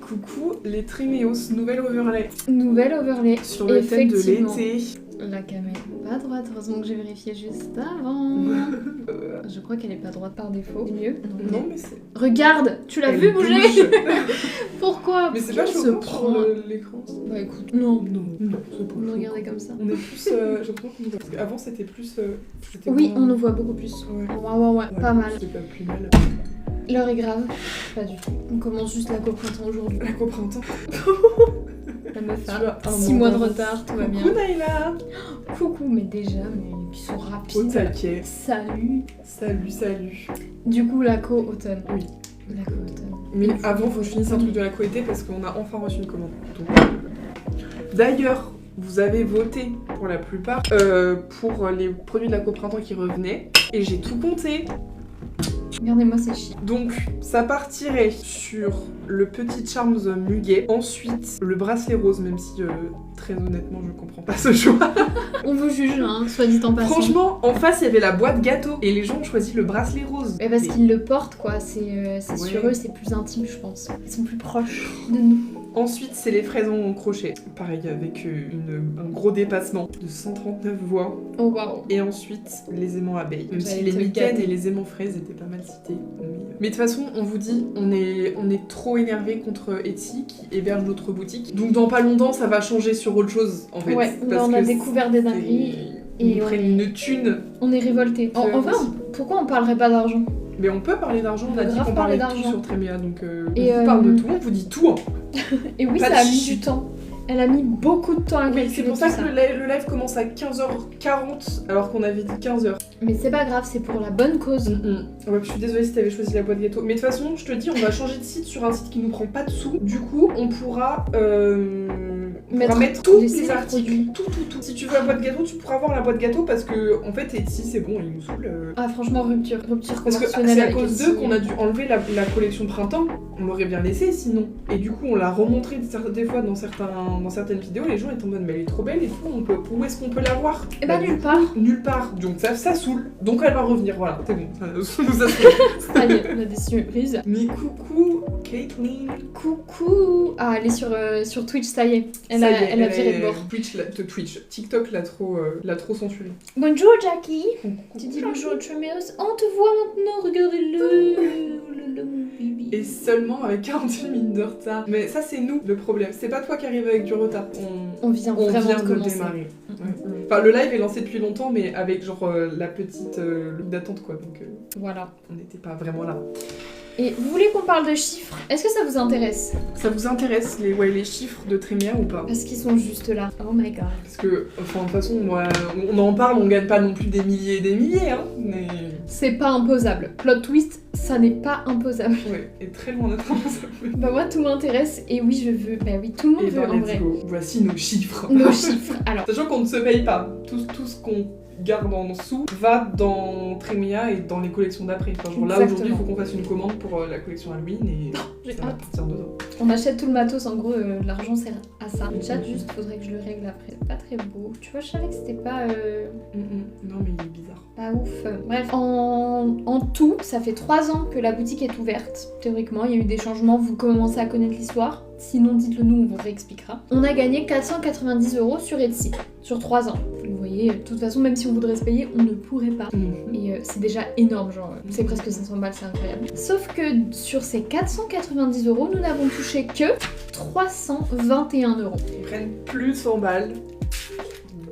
Coucou les Triméos, nouvelle overlay. Nouvelle overlay. Sur le thème de Effectivement. l'été. La cam est pas droite, heureusement que j'ai vérifié juste avant. Je crois qu'elle est pas droite par défaut. C'est mieux. Non mais c'est... Regarde, tu l'as Elle vu bouger. bouge. Pourquoi? Mais c'est pas Pourquoi chaud se sur prend l'écran. Bah écoute, non. Non, c'est pas Vous me chaud. regardez comme ça. On est plus... je crois qu'on parce qu'avant c'était plus... c'était Oui, moins- on nous voit beaucoup plus. Ouais. Ouais, pas mal. C'était pas plus mal. L'heure est grave. Pas du tout. On commence juste la co-printemps aujourd'hui. La co-printemps. La meuf Tu as a un 6 an mois de d'avance. retard, tout va bien. Coucou Naïla. Coucou, mais déjà, mais ils sont Au rapides. taquet. Salut. Salut. Du coup, la co-automne. Oui. La co-automne. Mais avant, faut que je finisse un truc de la co-été parce qu'on a enfin reçu une commande. Donc, d'ailleurs, vous avez voté pour la plupart pour les produits de la co-printemps qui revenaient. Et j'ai tout compté. Regardez-moi ces chiens. Donc, ça partirait sur le petit Charms muguet. Ensuite, le bracelet rose, même si très honnêtement, je comprends pas ce choix. On vous juge, hein, soit dit en passant. Franchement, en face, il y avait la boîte gâteau. Et les gens ont choisi le bracelet rose. Mais parce qu'ils le portent, quoi. C'est Ouais. sur eux, c'est plus intime, je pense. Ils sont plus proches de nous. Ensuite, c'est les fraises en crochet. Pareil, avec un gros dépassement de 139 voix. Oh waouh. Et ensuite, les aimants abeilles. Même si J'allais les te micaines gâter. et les aimants fraises étaient pas mal cités. Mais de toute façon, on vous dit, on est trop énervé contre Etsy qui héberge notre boutique. Donc dans pas longtemps, ça va changer sur autre chose en fait. Ouais, Parce on a que découvert des dingueries. Ils Et nous prennent une thune. on est révoltés. Ouais, Enfin, aussi. pourquoi on parlerait pas d'argent? Mais on peut parler d'argent, on peut a dit grave qu'on parler parlait de tout d'argent. sur Tréméa. Donc Et, on vous parle de tout, on vous dit tout. Hein. Et oui, Pas ça a de mis chi- du temps. Elle a mis beaucoup de temps à Oui, calculer c'est pour tout ça ça. que le live commence à 15h40 alors qu'on avait dit 15h. Mais c'est pas grave, c'est pour la bonne cause. Ouais, je suis désolée si t'avais choisi la boîte gâteau. Mais de toute façon, je te dis, on va changer de site sur un site qui nous prend pas de sous. Du coup, on pourra mettre tous laisser les les articles. produits. Tout. Si tu veux la boîte gâteau, tu pourras avoir la boîte gâteau parce que, en fait, Etsy, c'est bon, il nous saoule. Ah franchement, rupture Parce que conventionnelle c'est à avec cause Etsy. d'eux qu'on a dû enlever la collection printemps. On l'aurait bien laissé sinon. Et du coup, on l'a remontré des fois dans certaines vidéos. Les gens étaient en mode, mais elle est trop belle et tout. Où est-ce qu'on peut la voir? Eh ben nulle part. Nulle part. Donc ça saoule. Donc elle va revenir. Voilà, c'est bon. Ça nous a saoulé. Ça y est, on a des surprises. Mais coucou, Caitlyn. Coucou. Ah, elle est sur Twitch, ça y est. Elle Ça a y est, viré de bord. Twitch. TikTok l'a trop censuré. Bonjour Jackie. Tu dis bonjour Tremeos. On te voit maintenant, regardez-le. Mon bibi. Et seulement avec 48 minutes de retard. Mais ça, c'est nous le problème. C'est pas toi qui arrives avec du retard. On vient On vraiment vient de de commencer. démarrer. Ouais. Enfin, le live est lancé depuis longtemps, mais avec genre la petite look d'attente, quoi. Donc, Voilà. on n'était pas vraiment là. Et vous voulez qu'on parle de chiffres? Est-ce que ça vous intéresse? Ça vous intéresse les chiffres de Tréméa ou pas? Parce qu'ils sont juste là. Oh my god. Parce que, enfin, de toute façon, on en parle, on gagne pas non plus des milliers et des milliers, hein. Mais. C'est pas imposable. Plot twist, ça n'est pas imposable. Ouais, et très loin d'être imposable. Bah moi tout m'intéresse et oui je veux. Bah oui, tout le monde Et veut ben, en let's vrai. go. Voici nos chiffres. Nos chiffres. Alors, Sachant qu'on ne se paye pas. Tout ce qu'on garde en dessous va dans Tréméa et dans les collections d'après. Enfin, genre là, Exactement. aujourd'hui, il faut qu'on fasse une commande pour la collection Halloween et j'ai ça va hâte. partir dedans. On achète tout le matos, en gros, l'argent sert à ça. Le chat, juste, faudrait que je le règle après. C'est pas très beau. Tu vois, je savais que c'était pas. Non, mais il est bizarre. Pas ouf. Bref, en tout, ça fait 3 ans que la boutique est ouverte. Théoriquement, il y a eu des changements, vous commencez à connaître l'histoire. Sinon, dites-le nous, on vous réexpliquera. On a gagné 490 € sur Etsy, sur 3 ans. Vous voyez, de toute façon, même si on voudrait se payer, on ne pourrait pas. Et c'est déjà énorme, genre, c'est presque 500 balles, c'est incroyable. Sauf que sur ces 490 €, nous n'avons touché que 321 €. Ils prennent plus de 100 balles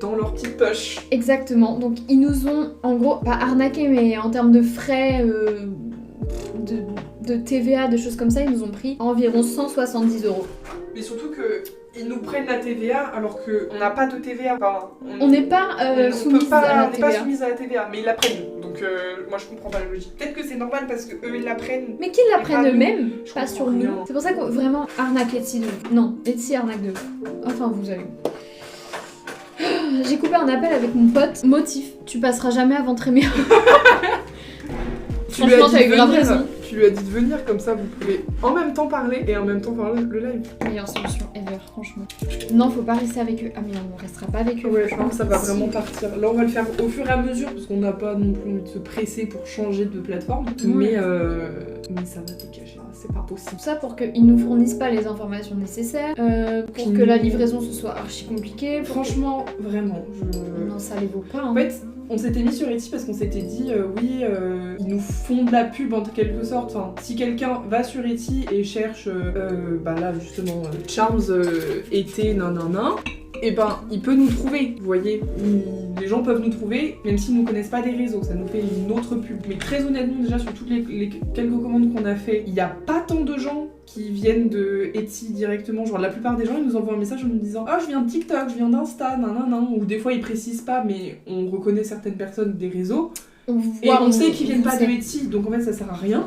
dans leur petite poche. Exactement, donc ils nous ont, en gros, pas arnaqué, mais en termes de frais, de TVA, de choses comme ça, ils nous ont pris environ 170 €. Mais surtout que ils nous prennent la TVA alors qu'on n'a pas de TVA. Enfin, On n'est pas soumise à la on n'est pas TVA. soumise à la TVA, mais ils la prennent. Donc moi je comprends pas la logique. Peut-être que c'est normal parce que eux ils la prennent. Mais qu'ils la Et prennent pas nous. eux-mêmes, Je pas comprends sur rien. nous. C'est pour ça qu'on vraiment arnaque Etsy de ouf. Non, Etsy arnaque de ouf. Enfin, vous avez. J'ai coupé un appel avec mon pote. Motif, tu passeras jamais avant Tréméa. Tu lui as Franchement, dit t'as eu grave venir. raison. Tu tu lui as dit de venir, comme ça vous pouvez en même temps parler et en même temps faire le live. Meilleure solution ever, franchement. Non, faut pas rester avec eux. Ah mais non, on restera pas avec eux. Ouais, je pense que ça va vraiment partir. Là, on va le faire au fur et à mesure parce qu'on n'a pas non plus envie de se presser pour changer de plateforme. Mais ça va dégager, c'est pas possible. Tout ça pour qu'ils nous fournissent pas les informations nécessaires, pour que la livraison ce soit archi compliquée. Franchement, vraiment. Non, ça les vaut pas. Hein. En fait, on s'était mis sur Etsy parce qu'on s'était dit ils nous font de la pub en quelque sorte. Enfin, si quelqu'un va sur Etsy et cherche, là justement, Charms été nanana, et ben il peut nous trouver, vous voyez. Les gens peuvent nous trouver, même s'ils nous connaissent pas des réseaux, ça nous fait une autre pub. Mais très honnêtement, déjà sur toutes les quelques commandes qu'on a fait, il y a pas tant de gens qui viennent de Etsy directement. Genre la plupart des gens ils nous envoient un message en nous disant je viens de TikTok, je viens d'Insta, nanana, ou des fois ils précisent pas mais on reconnaît certaines personnes des réseaux. On sait qu'ils viennent pas de Etsy, donc en fait ça sert à rien.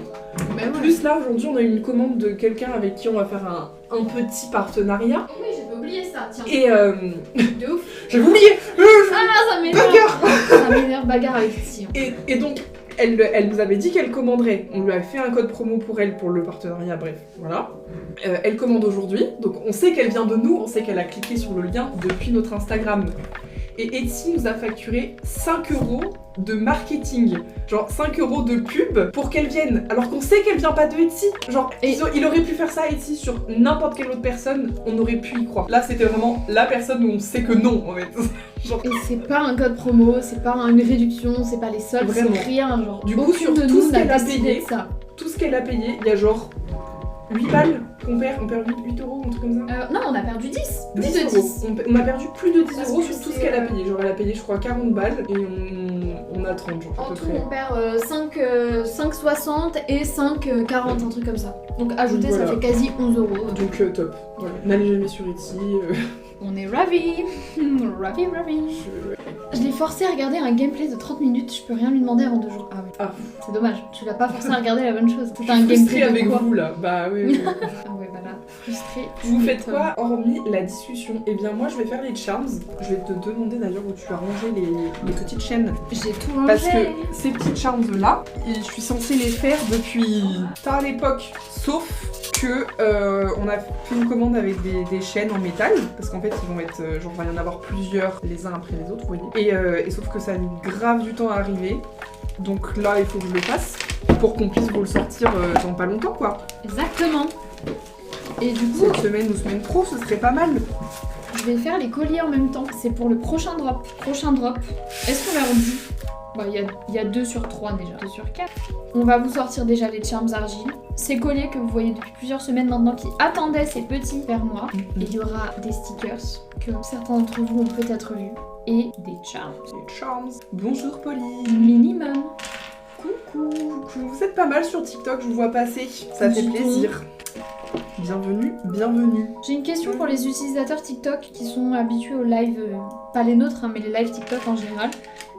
Ouais. Plus là aujourd'hui on a eu une commande de quelqu'un avec qui on va faire un petit partenariat. Oui, j'avais oublié ça, tiens. Et de ouf. j'avais oublié. Ça m'énerve. Bagarre. Ça m'énerve, bagarre avec Etsy. Et donc elle nous avait dit qu'elle commanderait. On lui a fait un code promo pour elle pour le partenariat, bref, voilà. Elle commande aujourd'hui, donc on sait qu'elle vient de nous, on sait qu'elle a cliqué sur le lien depuis notre Instagram. Et Etsy nous a facturé 5 € de marketing, genre 5 € de pub pour qu'elle vienne, alors qu'on sait qu'elle vient pas de Etsy. Genre, il aurait pu faire ça Etsy sur n'importe quelle autre personne, on aurait pu y croire. Là, c'était vraiment la personne où on sait que non, en fait. Genre... Et c'est pas un code promo, c'est pas une réduction, c'est pas les soldes, c'est rien. Genre, du coup, sur tout ce qu'elle a payé, tout ce qu'elle a payé, il y a genre 8 balles qu'on perd, on perd 8 €, un truc comme ça. Non, on a perdu 10. 10 de 10. On a perdu plus de 10 € sur tout ce qu'elle a payé. Genre elle a payé je crois 40 balles et on a 30 genre à peu près. On perd 5,60 et 5,40, un truc comme ça. Donc ajouter ça fait quasi 11 €. Donc top. Voilà. N'allez jamais sur Etsy. On est ravis. ravis. Je l'ai forcé à regarder un gameplay de 30 minutes, je peux rien lui demander avant 2 jours. Ah oui. C'est dommage, tu l'as pas forcé à regarder la bonne chose. C'est un gameplay avec vous là. Bah oui. Ah ouais, voilà. Frustré. Vous faites quoi hormis la discussion? Eh bien moi je vais faire les charms. Je vais te demander d'ailleurs où tu as rangé les petites chaînes. J'ai tout rangé. Parce que ces petites charms là, je suis censée les faire depuis tard à l'époque. Sauf que on a fait une commande avec des chaînes en métal. Parce qu'en fait ils vont être, genre il va y en avoir plusieurs les uns après les autres, vous voyez. Et sauf que ça a mis grave du temps à arriver. Donc là il faut que je le fasse pour qu'on puisse vous le sortir dans pas longtemps quoi. Exactement. Et du coup, cette semaine ou semaine pro, ce serait pas mal. Je vais faire les colliers en même temps. C'est pour le prochain drop. Est-ce qu'on leur dit? Il y a 2 sur 3 déjà. 2 sur 4. On va vous sortir déjà les charms argile. Ces colliers que vous voyez depuis plusieurs semaines maintenant qui attendaient ces petits vers moi. Et il y aura des stickers que certains d'entre vous ont peut-être vus. Et des charms. Bonjour Polly. Minimum. Coucou. Vous êtes pas mal sur TikTok, je vous vois passer. Ça fait plaisir. Bienvenue. J'ai une question pour les utilisateurs TikTok qui sont habitués aux lives, pas les nôtres, hein, mais les lives TikTok en général.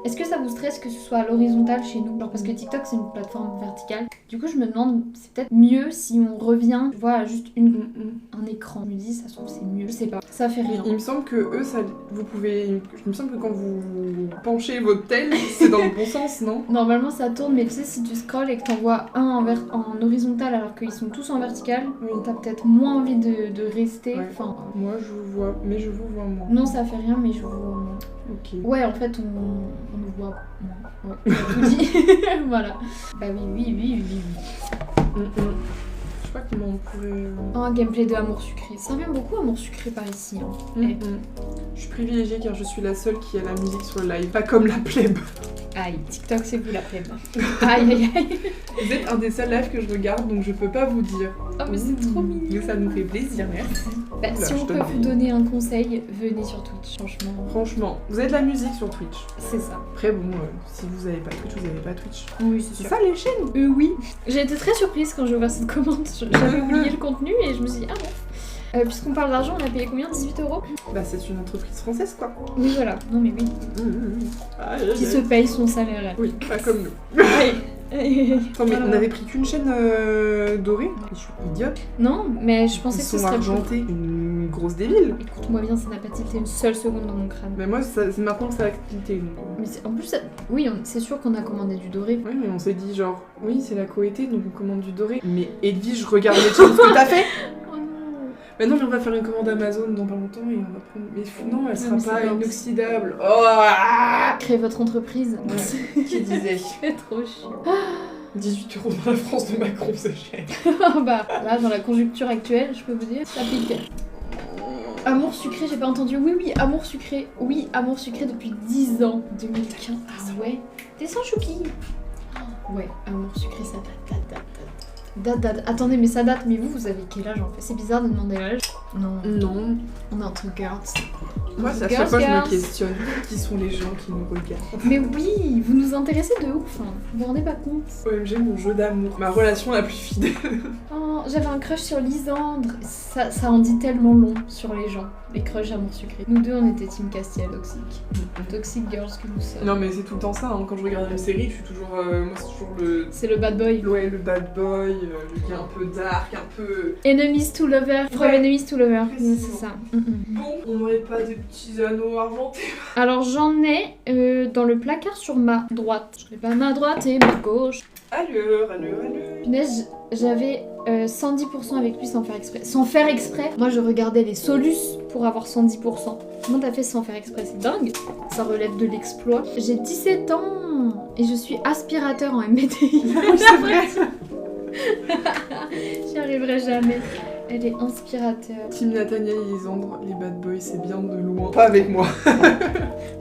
Est-ce que ça vous stresse que ce soit à l'horizontale chez nous? Genre parce que TikTok c'est une plateforme verticale. Du coup je me demande, c'est peut-être mieux si on revient, tu vois, juste un écran. Je me dis, ça se trouve c'est mieux. Je sais pas, ça fait rien. Il me semble que eux, vous pouvez... Il me semble que quand vous penchez votre tête, c'est dans le bon sens, non? Normalement ça tourne, mais tu sais, si tu scrolles et que t'en vois un en horizontal alors qu'ils sont tous en vertical, t'as peut-être moins envie de rester. Ouais. Enfin, moi je vous vois, mais je vous vois moins. Non, ça fait rien, mais je vous vois moins. Ok. Ouais, en fait, on nous voit moins. Ouais, on a tout dit. Voilà. Bah oui. Je sais pas comment on pourrait... Un gameplay de Amour Sucré. Ça revient beaucoup Amour Sucré par ici. Hein. Je suis privilégiée car je suis la seule qui a la musique sur le live, pas comme la plèbe. Aïe, TikTok c'est vous la plèbe. Aïe. Vous êtes un des seuls lives que je regarde, donc je peux pas vous dire. Oh mais c'est trop mignon. Mais ça nous fait plaisir, merci. Bah, si on peut vous donner un conseil, venez sur Twitch, Franchement, vous avez de la musique sur Twitch. C'est ça. Après bon, si vous avez pas Twitch, vous avez pas Twitch. Oui, c'est sûr. Ça les chaînes? Oui. J'ai été très surprise quand j'ai ouvert cette commande. J'avais oublié le contenu et je me suis dit, ah bon. Puisqu'on parle d'argent, on a payé combien? 18 €? Bah c'est une entreprise française quoi. Oui voilà, non mais oui. Qui se paye son salaire. Oui, pas comme nous. Oui. Attends, mais on avait pris qu'une chaîne dorée. Je suis idiote. Non, mais je pensais Ils que ce sont serait argentés. Une grosse débile. Écoute-moi bien, ça n'a pas tilté une seule seconde dans mon crâne. Mais moi, c'est maintenant que ça a tilté. Donc... Mais en plus, oui, c'est sûr qu'on a commandé du doré. Ouais, mais on s'est dit genre, oui, c'est la Coété, donc on commande du doré. Mais Edwige, regarde les choses que t'as fait. Oh non. Mais non, mais on va faire une commande Amazon dans pas longtemps et on va prendre. Mais non, elle sera mais c'est pas pas inoxydable. Oh ah Créer votre entreprise. Ouais. Qui disait C'est trop chiant. 18 € dans la France de Macron, c'est cher. Bah, là, dans la conjoncture actuelle, je peux vous dire, ça pique. Amour sucré, j'ai pas entendu. Oui, amour sucré. Oui, amour sucré depuis 10 ans. 2015. Ah ouais. T'es sans chouki. Ouais, amour sucré, ça date. Attendez, mais ça date. Mais vous avez quel âge en fait? C'est bizarre de demander l'âge. Non. Non. On est entre girls. Moi, c'est à chaque fois que je me questionne qui sont les gens qui nous regardent. Mais oui, vous nous intéressez de ouf. Hein. Vous vous rendez pas compte? OMG, mon jeu d'amour. Ma relation la plus fidèle. Oh, j'avais un crush sur Lisandre. Ça en dit tellement long sur les gens. Les crushs amour sucré. Nous deux, on était team Castiel toxique. Toxic girls que nous sommes. Non, mais c'est tout le temps ça. Hein. Quand je regarde une série, je suis toujours. Moi, c'est toujours le. C'est le bad boy. Ouais, le bad boy, le gars un peu dark, un peu. Enemies to lover. From Ouais. enemies to lover. Précisément. C'est ça. Bon, on n'aurait pas des petits anneaux argentés. Alors j'en ai dans le placard sur ma droite. Je n'ai pas ma droite et ma gauche. Allure. Punaise, j'avais 110% avec lui sans faire exprès. Sans faire exprès, moi je regardais les solus pour avoir 110%. Comment t'as fait sans faire exprès? C'est dingue. Ça relève de l'exploit. J'ai 17 ans et je suis aspirateur en MBTI. Oui, c'est vrai. J'y arriverai jamais. Elle est inspirateur. Team Nathaniel et Lisandre, les bad boys, c'est bien de loin. Pas avec moi.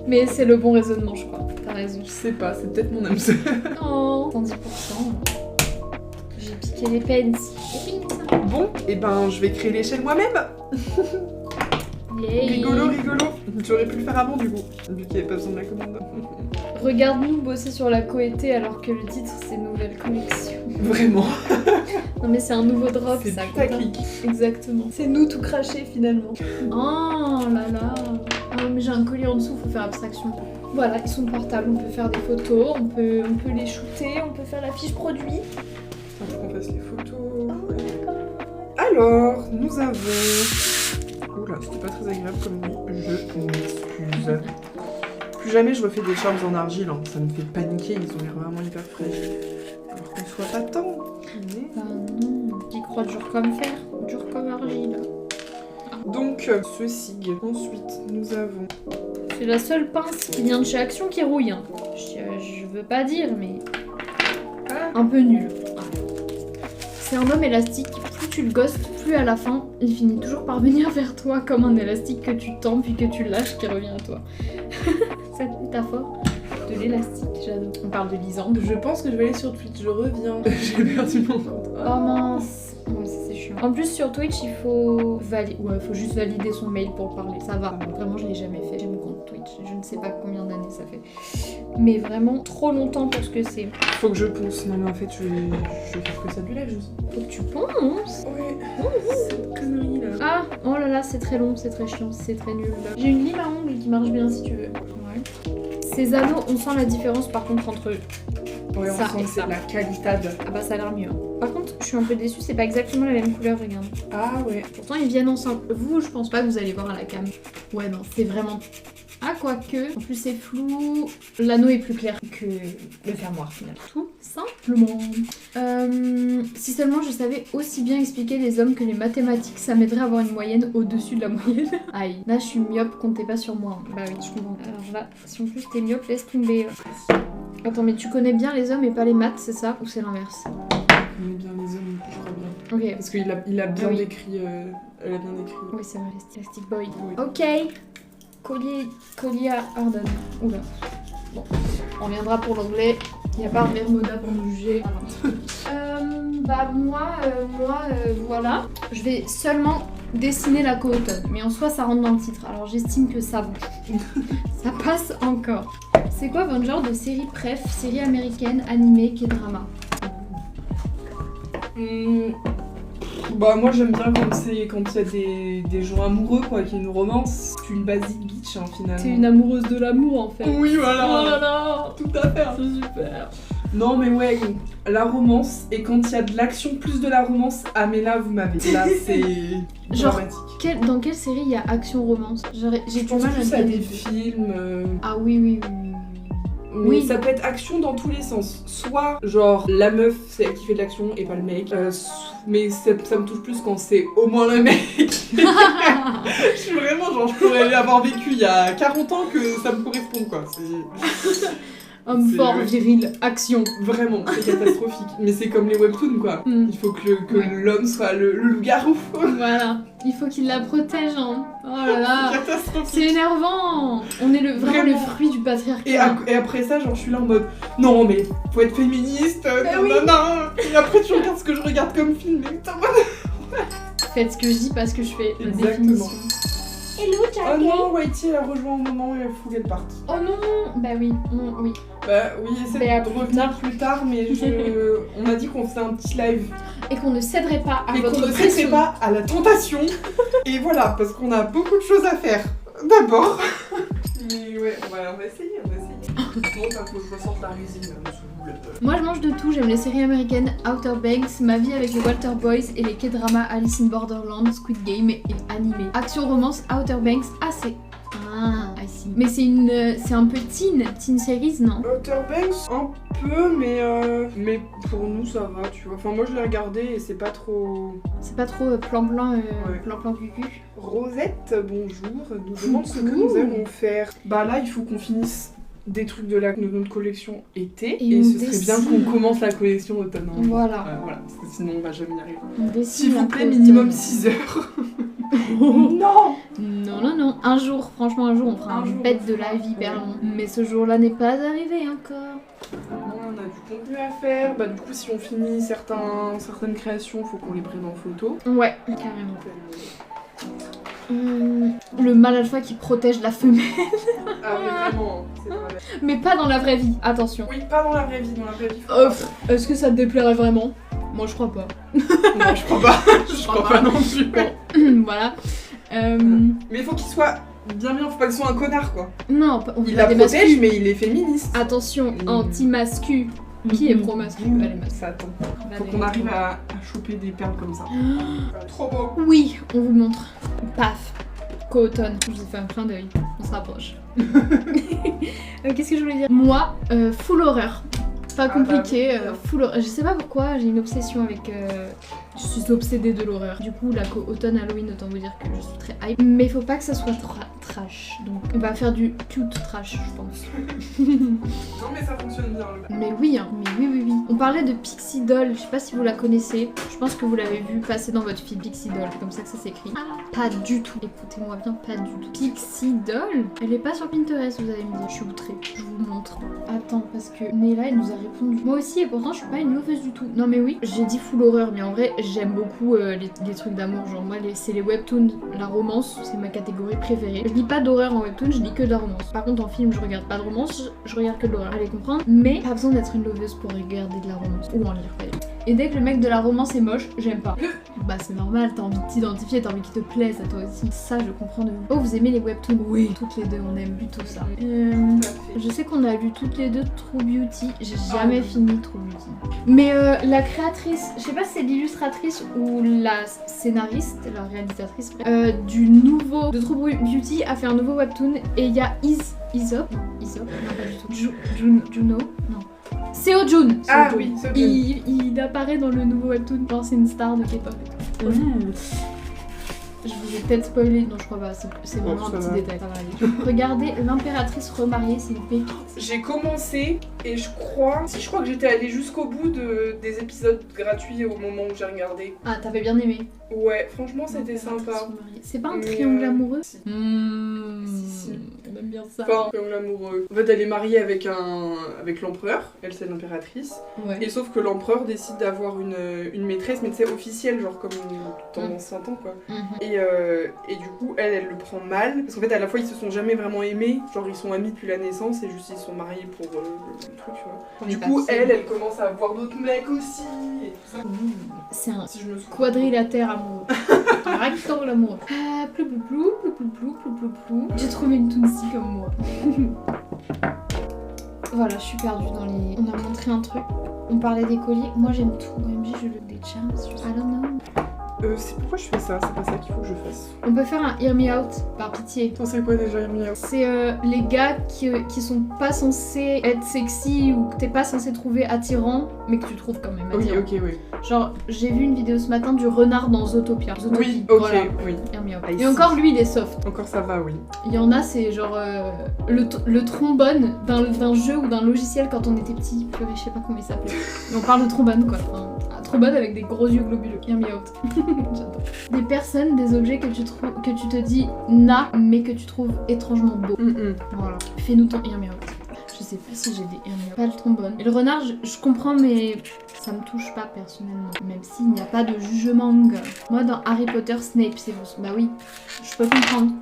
Mais c'est le bon raisonnement, je crois. T'as raison. Je sais pas, c'est peut-être mon âme sœur. Non, 110%. J'ai piqué les pens. Bon, et ben je vais créer l'échelle moi-même. Yay. Rigolo. J'aurais pu le faire avant du coup, vu qu'il n'y avait pas besoin de la commande. Regarde-nous bosser sur la Coété alors que le titre c'est Nouvelle Collection. Vraiment. Non mais c'est un nouveau drop C'est ça. putaclic. Exactement. C'est nous tout craché finalement. Oh là là. Ah mais j'ai un collier en dessous, faut faire abstraction. Voilà, ils sont portables, on peut faire des photos, on peut les shooter, on peut faire la fiche produit. Faut qu'on fasse les photos. Alors, nous avons... Oula, c'était pas très agréable comme nuit. Je m'excuse. Plus jamais je refais des charms en argile, hein. Ça me fait paniquer, ils ont l'air vraiment hyper frais. Alors qu'on soit pas tant. Mais... Bah non, j'y crois dur comme fer, dur comme argile. Donc, ce SIG. Ensuite, nous avons... C'est la seule pince qui vient de chez Action qui rouille. Hein. Je veux pas dire, mais un peu nul. C'est un homme élastique. Plus tu le ghostes, plus à la fin, il finit toujours par venir vers toi comme un élastique que tu tends puis que tu lâches qui revient à toi. Cette métaphore de l'élastique, j'adore. On parle de Lisandre. Je pense que je vais aller sur Twitch, je reviens. J'ai perdu mon compte. Oh mince. Ouais, ça c'est chiant. En plus sur Twitch, il faut faut juste valider son mail pour parler. Ça va. Vraiment, je l'ai jamais fait. J'ai mon compte Twitch. Je ne sais pas combien d'années ça fait. Mais vraiment trop longtemps pour ce que c'est. Faut que je ponce. Non mais en fait, je vais faire que ça du live, je sais. Faut que tu ponces. Ouais. Cette connerie là. Ah, oh là là, c'est très long, c'est très chiant, c'est très nul. J'ai une lime à ongles qui marche bien si tu veux. Ouais. Ces anneaux, on sent la différence par contre entre eux. Ouais, on Ça sent et que c'est ça. de la qualité. Ah bah ça a l'air mieux. Par contre, je suis un peu déçue, c'est pas exactement la même couleur, regarde. Ah ouais. Pourtant, ils viennent ensemble. Vous, je pense pas que vous allez voir à la cam. Ouais, non, c'est vraiment... Ah, quoique. En plus, c'est flou. L'anneau est plus clair que le fermoir, finalement. Tout simplement. Si seulement je savais aussi bien expliquer les hommes que les mathématiques, ça m'aiderait à avoir une moyenne au-dessus de la moyenne. Aïe. Là, je suis myope, comptez pas sur moi. Bah oui, je comprends. Alors là, si en plus t'es myope, laisse tomber. Attends, mais tu connais bien les hommes et pas les maths, c'est ça? Ou c'est l'inverse? Je connais bien les hommes, je crois bien. Ok. Parce qu'il a bien Ah oui. décrit. Elle a bien décrit. Oui, c'est vrai, Plastic Boy. Oui. Ok. Collier à Arden. Oula. Bon, on reviendra pour l'anglais. Il n'y a pas un Bermuda pour nous juger. Bah moi, voilà. Je vais seulement dessiner la co-automne. Mais en soi, ça rentre dans le titre. Alors j'estime que ça va. Ça passe encore. C'est quoi votre genre de série préf? Série américaine, animée, K-drama? Bah moi j'aime bien quand il y a des gens amoureux quoi, qui nous romancent. Je suis une basique bitch, match, hein, finalement. T'es une amoureuse de l'amour en fait. Oui, voilà. Oh là là. Tout à fait. C'est super. Non, mais ouais, la romance, et quand il y a de l'action plus de la romance, ah, mais là, vous m'avez. Là, c'est Genre, dramatique. dans quelle série il y a action-romance? J'ai Je du pense mal plus à à dire. des films. Ah oui, oui, oui. Mais Oui. ça peut être action dans tous les sens. Soit, genre, la meuf, c'est elle qui fait de l'action et pas le mec. Mais ça me touche plus quand c'est au moins le mec. Je suis vraiment, genre, je pourrais avoir vécu il y a 40 ans que ça me correspond, quoi. C'est Homme C'est- fort, viril, action. vraiment, c'est catastrophique. Mais c'est comme les webtoons, quoi. Mm. Il faut que Ouais. l'homme soit le loup-garou. Voilà. Il faut qu'il la protège, hein. Oh là là. C'est Catastrophique. énervant. On est vraiment le Vraiment. fruit du patriarcat. Et après ça, genre, je suis là en mode non, mais faut être féministe, non, oui. non, non. Et après, tu regardes ce que je regarde comme film, mais putain, Faites ce que je dis parce que je fais la Exactement. définition. Hello, oh non, Whitey, elle a rejoint au moment où il faut qu'elle parte. Oh non. Bah oui, oui. Bah oui, essaie Mais à de plus revenir plus tard, mais on a dit qu'on faisait un petit live. Et qu'on ne céderait pas à Et qu'on votre ne pression. céderait pas à la tentation. Et voilà, parce qu'on a beaucoup de choses à faire. D'abord. Mais ouais, on va essayer, on va essayer. Bon, bah faut que je ressente la résine, là, me saoule. Moi je mange de tout, j'aime les séries américaines Outer Banks, Ma vie avec les Walter Boys et les K-dramas Alice in Borderland, Squid Game et animé. Action romance Outer Banks, ah I see. Mais c'est un peu teen series non? Outer Banks, un peu, mais pour nous ça va, tu vois. Enfin, moi je l'ai regardé et c'est pas trop. C'est pas trop plan-plan, Ouais. plan-plan cucu. Rosette, bonjour, nous demande ce que Coucou. nous allons faire. Bah là, il faut qu'on finisse des trucs de notre collection été Et et on ce serait bien dessine. qu'on commence la collection automne. Hein. Voilà. Voilà, parce que sinon on va jamais y arriver. On dessine S'il vous un plaît, peu minimum automne. 6 heures. Non. Non. Un jour, franchement, un jour, on fera Un un jour, bête on de fera. live hyper Ouais. long. Mais ce jour-là n'est pas arrivé encore. On a du contenu à faire. Bah du coup, si on finit certaines créations, faut qu'on les prenne en photo. Ouais, carrément. Le mâle alpha qui protège la femelle. Ah mais vraiment, c'est vrai. Mais pas dans la vraie vie, attention. Oui, pas dans la vraie vie, dans la vraie vie. faut pas. Est-ce que ça te déplairait vraiment? Moi je crois pas. Non, je crois pas. Je crois pas non plus. Voilà. Mais il faut qu'il soit bien, faut pas qu'il soit un connard quoi. Non, on Il va la des protège, masculins. mais il est féministe. Attention, Mm. anti-mascu. Qui est pro-mascu? Allez, mascu. Ça attend. Faut qu'on arrive à choper des perles comme ça. Trop beau. Oui, on vous montre. Paf. Co-automne. Je vous ai fait un clin d'œil. On se rapproche. Qu'est-ce que je voulais dire? Moi, full horreur. Pas compliqué, bah oui. full horreur. Je sais pas pourquoi, j'ai une obsession avec. Je suis obsédée de l'horreur. Du coup, la automne Halloween, autant vous dire que je suis très hype. Mais il faut pas que ça soit trash. Donc, on va faire du cute trash, je pense. Non mais ça fonctionne bien le Mais oui, hein, mais oui. On parlait de Pixie Doll, je sais pas si vous la connaissez. Je pense que vous l'avez vu passer dans votre feed Pixie Doll, comme ça que ça s'écrit. Pas du tout. Écoutez-moi bien, pas du tout. Pixie Doll? Elle est pas sur Pinterest, vous allez me dire. Je suis outrée. Je vous montre. Attends, parce que Nella, elle nous a répondu. Moi aussi, et pourtant, je suis pas une loveuse du tout. Non, mais oui, j'ai dit full horreur, mais en vrai, j'aime beaucoup les trucs d'amour. Genre, moi, c'est les webtoons. La romance, c'est ma catégorie préférée. Je lis pas d'horreur en webtoon, je lis que de la romance. Par contre, en film, je regarde pas de romance, je regarde que de l'horreur. Allez comprendre. Mais pas besoin d'être une loveuse pour regarder de la romance. Ou en lire, pas. Et dès que le mec de la romance est moche, j'aime pas. Bah, c'est normal, t'as envie de t'identifier, t'as envie qu'il te plaise à toi aussi. Ça, je comprends de vous. Oh, vous aimez les webtoons? Oui. Toutes les deux, on aime plutôt ça. Je sais qu'on a lu toutes les deux True Beauty. J'ai jamais fini True Beauty. Mais la créatrice, je sais pas si c'est l'illustratrice ou la scénariste, la réalisatrice, du nouveau de True Beauty a fait un nouveau webtoon et il y a Isop, non pas du tout, Juno, non. Seo Jun. Ah oui, Seo Jun. Il apparaît dans le nouveau webtoon, genre c'est une star de K-pop et tout. Je vous ai peut-être spoilé, non je crois pas, c'est vraiment un petit détail, ça va aller. Regardez L'impératrice remariée, c'est une pépite. J'ai commencé et je crois que j'étais allée jusqu'au bout des épisodes gratuits au moment où j'ai regardé. Ah, t'avais bien aimé. Ouais, franchement c'était sympa. C'est pas un Mais, triangle amoureux? Si. Si. On aime bien ça. Enfin, comme l'amoureux. En fait, elle est mariée avec l'empereur, elle c'est l'impératrice. Ouais. Et sauf que l'empereur décide d'avoir une maîtresse, mais c'est officielle, genre comme dans l'ancien temps quoi. Et du coup, elle le prend mal. Parce qu'en fait, à la fois, ils se sont jamais vraiment aimés. Genre, ils sont amis depuis la naissance et juste ils se sont mariés pour le truc, tu vois. Du coup, elle commence à voir d'autres mecs aussi. Et tout ça. C'est un Si je me souviens. quadrilatère amoureux. Un rectangle amoureux. Plou plou plou, plou plou plou, plou plou plou. J'ai trouvé une Tootsie comme moi. Voilà, je suis perdue dans les... On a montré un truc. On parlait des colliers. Moi j'aime tout. OMG, je le des charms. I don't know. C'est pourquoi je fais ça, c'est pas ça qu'il faut que je fasse. On peut faire un Hear Me Out, par pitié. Attends, c'est quoi déjà, Hear Me Out? C'est les gars qui sont pas censés être sexy ou que t'es pas censé trouver attirant, mais que tu trouves quand même Oui, attirant. ok, oui. Genre, j'ai vu une vidéo ce matin du renard dans Zootopia. Oui, ok, voilà. oui. Hear Me Out. Ah, Et ici. encore, lui, il est soft. Encore ça va, oui. Il y en a, c'est genre le trombone d'un jeu ou d'un logiciel quand on était petit. Purée, je sais pas comment il s'appelait. Mais on parle de trombone, quoi. Enfin, un trombone avec des gros yeux globuleux. Hear Me Out. J'adore. Des personnes, des objets que tu te dis na, mais que tu trouves étrangement beaux. Voilà. Fais-nous ton Hear Me Out. Je sais pas si j'ai des Hear Me Out. Pas le trombone. Et le renard, je comprends, mais ça me touche pas personnellement. Même s'il n'y a pas de jugement. Moi, dans Harry Potter, Snape, c'est vous. Bah oui, je peux comprendre.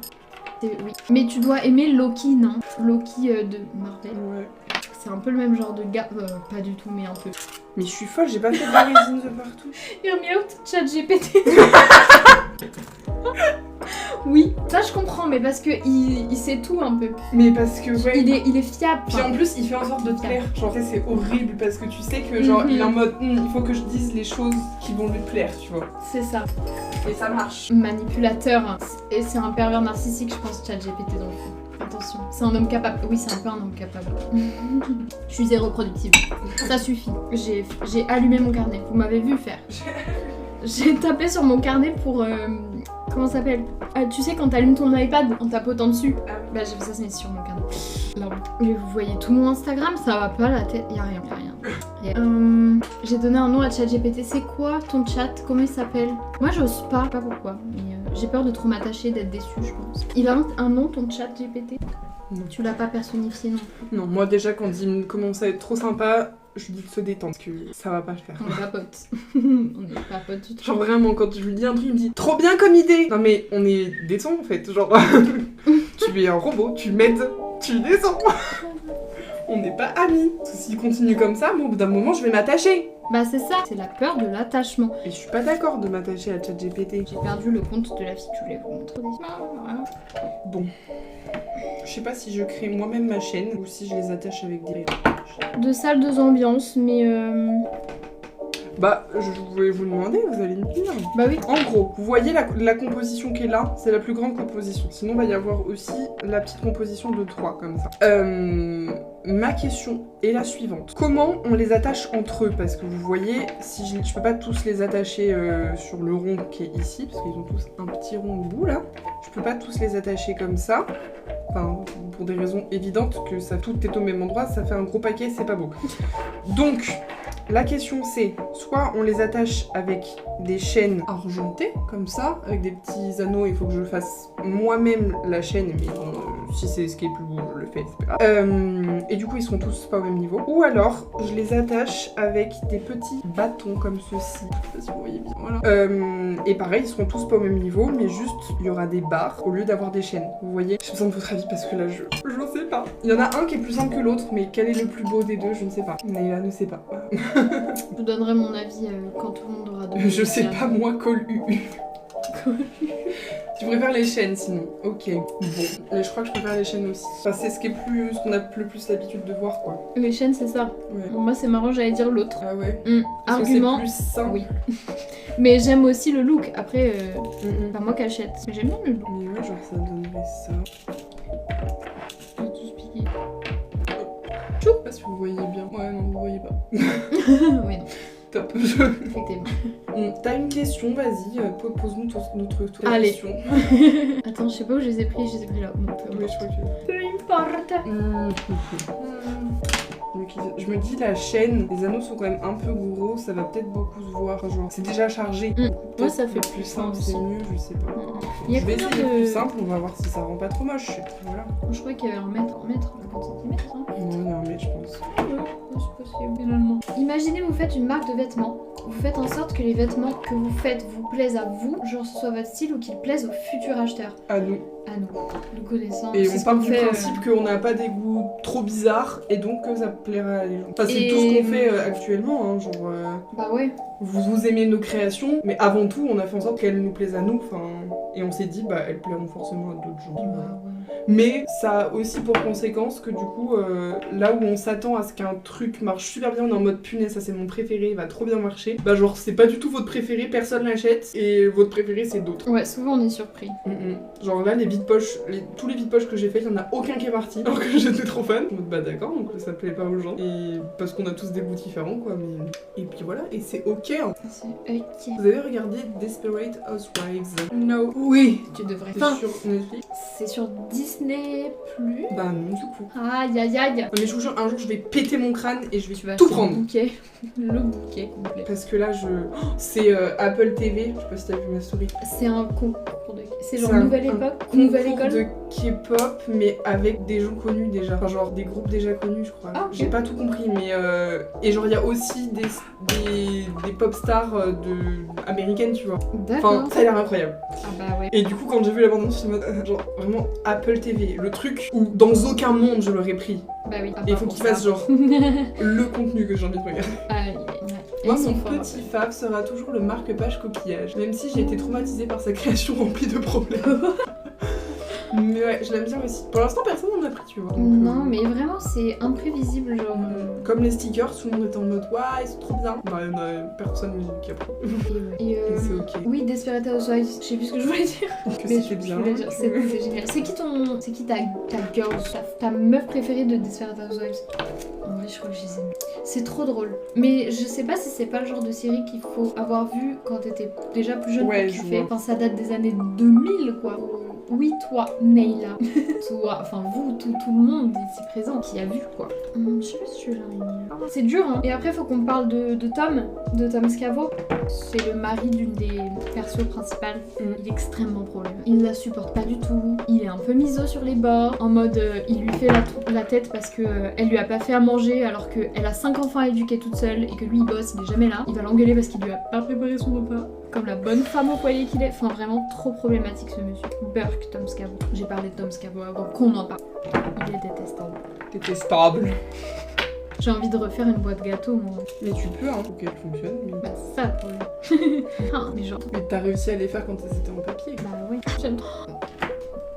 Oui. Mais tu dois aimer Loki, non? Loki de Marvel. Ouais. C'est un peu le même genre de gars. Pas du tout, mais un peu. Mais je suis folle, j'ai pas fait de résine de partout. Hear Me Out, ChatGPT. Oui, ça je comprends, mais parce que il sait tout un peu. Mais parce que, ouais. Il est fiable. Puis en plus, il fait en sorte de te plaire. Genre, tu sais, c'est horrible parce que tu sais que, genre, il est en mode, il faut que je dise les choses qui vont lui plaire, tu vois. C'est ça. Et ça marche. Manipulateur. Hein. Et c'est un pervers narcissique, je pense, ChatGPT dans le fond. Attention, c'est un homme capable. Oui, c'est un peu un homme capable. Je suis zéro productive. Ça suffit. J'ai allumé mon carnet. Vous m'avez vu faire. J'ai tapé sur mon carnet pour... comment ça s'appelle? Tu sais quand t'allumes ton iPad en tapotant dessus? Ah oui. Bah j'ai fait ça, c'est sur mon carnet. Là, mais vous voyez tout mon Instagram, ça va pas la tête. Y'a rien. J'ai donné un nom à ChatGPT. C'est quoi ton chat? Comment il s'appelle? Moi j'ose pas pourquoi. Mais j'ai peur de trop m'attacher, d'être déçue, je pense. Il a un nom ton ChatGPT? Non. Tu l'as pas personnifié non plus? Non, moi déjà quand il commence à être trop sympa, je lui dis de se détendre parce que ça va pas le faire. On est pas potes. On est pas potes du tout. Genre vraiment, quand je lui dis un truc, il me dit trop bien comme idée. Non mais on est détend en fait, genre tu es un robot, tu m'aides, tu descends. On n'est pas amis. Parce que s'il continue comme ça, bon, au bout d'un moment, je vais m'attacher. Bah c'est ça, c'est la peur de l'attachement. Et je suis pas d'accord de m'attacher à ChatGPT. J'ai perdu le compte de la fille que je voulais vous montrer. Bon. Je sais pas si je crée moi-même ma chaîne ou si je les attache avec des... Deux salles, deux ambiances, mais Bah, je voulais vous demander, vous allez me dire. bah oui. En gros, vous voyez la composition qui est là, c'est la plus grande composition. Sinon, il va y avoir aussi la petite composition de 3, comme ça. Ma question est la suivante. Comment on les attache entre eux? Parce que vous voyez, si je peux pas tous les attacher sur le rond qui est ici, parce qu'ils ont tous un petit rond au bout, là. Je peux pas tous les attacher comme ça. Enfin, pour des raisons évidentes, que ça tout est au même endroit, ça fait un gros paquet, c'est pas beau. Donc... la question c'est, soit on les attache avec des chaînes argentées, comme ça, avec des petits anneaux, il faut que je fasse moi-même la chaîne, mais bon, si c'est ce qui est plus beau, je le fais, c'est pas grave. Et du coup, ils seront tous pas au même niveau. Ou alors, je les attache avec des petits bâtons comme ceci. Je sais pas si vous voyez bien, voilà. Et pareil, ils seront tous pas au même niveau, mais juste, il y aura des barres au lieu d'avoir des chaînes. Vous voyez? J'ai besoin de votre avis parce que là, je ne sais pas. Il y en a un qui est plus simple que l'autre, mais quel est le plus beau des deux, je ne sais pas. Naïla ne sait pas. Je vous donnerai mon avis quand tout le monde aura donné. Je sais pas, moi, col UU. Tu préfères les chaînes sinon? Ok. Bon, mais je crois que je préfère les chaînes aussi. Enfin, c'est ce qu'on a le plus l'habitude de voir, quoi. Les chaînes, c'est ça. Ouais. Bon, moi, c'est marrant, j'allais dire l'autre. Ah ouais? Parce que Argument. c'est plus simple. Oui. Mais j'aime aussi le look. Après, Mm-mm. pas moi cachette. Mais j'aime bien le look. Mais ouais, genre ça donnerait ça. Je vais tout expliquer. Tchou! Parce que vous voyez bien. Ouais, non, vous voyez pas. Oui, non. Top. Effectivement. T'as une question, vas-y, pose-nous notre Allez. question. Attends, je sais pas où je les ai pris là. Bon, Oui, je crois que... peu importe. Je me dis la chaîne, les anneaux sont quand même un peu gros, ça va peut-être beaucoup se voir. Enfin, genre, c'est déjà chargé. Ouais, ça fait plus simple, aussi. c'est mieux, je sais pas. Il y a Je vais combien essayer de... plus simple, on va voir si ça rend pas trop moche. Voilà. Je crois qu'il y avait un mètre, 50 cm. Hein. Non, il y a un mètre, je pense. Ouais, c'est possible, finalement. Imaginez, vous faites une marque de vêtements. Vous faites en sorte que les vêtements que vous faites vous plaisent à vous, genre ce soit votre style ou qu'ils plaisent aux futurs acheteurs. À nous. à nous, nous connaissant. Et c'est on ce part qu'on du fait, principe qu'on n'a pas des goûts trop bizarres et donc que ça plaira à les gens. Enfin, c'est Et- tout ce qu'on fait actuellement, hein, genre... Bah ouais. vous aimez nos créations, mais avant tout, on a fait en sorte qu'elles nous plaisent à nous, enfin... Et on s'est dit, bah, elles plairont forcément à d'autres gens. Bah ouais. Mais ça a aussi pour conséquence que du coup, là où on s'attend à ce qu'un truc marche super bien, on est en mode punaise, ça c'est mon préféré, il va trop bien marcher. Bah genre c'est pas du tout votre préféré, personne l'achète, et votre préféré c'est d'autres. Ouais, souvent on est surpris. Genre là les vides-poches, tous les vides-poches que j'ai fait, il y en a aucun qui est parti, alors que j'étais trop fan. En mode, bah d'accord, donc ça plaît pas aux gens. Et parce qu'on a tous des goûts différents quoi, mais... Et puis voilà, et c'est ok. Hein. C'est ok. Vous avez regardé Desperate Housewives? No. Oui. Tu devrais. C'est sur Netflix? C'est sur Disney+. Bah non du coup. Aïe aïe aïe. Mais je vous jure, un jour je vais péter mon crâne et je vais Tu vas tout acheter prendre. Le bouquet. Le bouquet complet. Parce que là, c'est Apple TV, je sais pas si t'as vu ma story. C'est un concours de... C'est genre C'est un nouvelle époque, concours nouvelle école. de K-pop, mais avec des gens connus déjà. Enfin, genre des groupes déjà connus, je crois. Ah, ok. J'ai pas tout compris, mais... Et genre, il y a aussi des pop stars américaines, tu vois. D'accord. Enfin, ça a l'air incroyable. Ah bah ouais. Et du coup, quand j'ai vu la bande-annonce, je me suis en mode, genre, vraiment, Apple TV. Le truc où, dans aucun monde, je l'aurais pris. Bah oui. Et il faut qu'il fasse, genre, le contenu que j'ai envie de regarder. Aïe, ouais. Moi, Ils sont mon forts, petit après. fave sera toujours le marque-page coquillage, même si j'ai été traumatisée par sa création remplie de problèmes. Mais ouais, je l'aime bien aussi. Pour l'instant, personne n'en a pris, tu vois. donc, Non, mais vraiment, c'est imprévisible, genre... Comme les stickers, tout le monde était en mode « Waouh, ils sont trop bien !» Bah, il y en a personne qui a pris. Et Et c'est ok. Oui, Desperate Housewives, je sais plus ce que je voulais dire. Que Mais c'était je bien. voulais dire, c'est génial. C'est qui ta girl, ta meuf préférée de Desperate Housewives? En vrai, je crois que je les aime. C'est trop drôle. Mais je sais pas si c'est pas le genre de série qu'il faut avoir vu quand t'étais déjà plus jeune Ouais, pour je kiffer. vois. Enfin, ça date des années 2000, quoi. Oui, toi, Neila. Toi, enfin vous, tout le monde ici présent qui a vu, quoi. Je sais pas si je vais l'araignée. C'est dur, hein. Et après, faut qu'on parle de Tom Scavo. C'est le mari d'une des persos principales. Il est extrêmement problématique. Il la supporte pas du tout. Il est un peu miso sur les bords. En mode, il lui fait la tête parce que elle lui a pas fait à manger alors qu'elle a 5 enfants à éduquer toute seule et que lui il bosse, il est jamais là. Il va l'engueuler parce qu'il lui a pas préparé son repas. Comme la bonne femme au foyer qu'il est. Enfin, vraiment trop problématique ce monsieur. Burke, Tom Scavo. J'ai parlé de Tom Scavo avant qu'on en parle. Il est détestable. Détestable. J'ai envie de refaire une boîte gâteau, moi. Mais tu peux, hein, pour qu'elle fonctionne. Mais... Bah, ça, pour lui. Ah, mais genre. Mais t'as réussi à les faire quand elles étaient en papier. Bah oui, j'aime trop.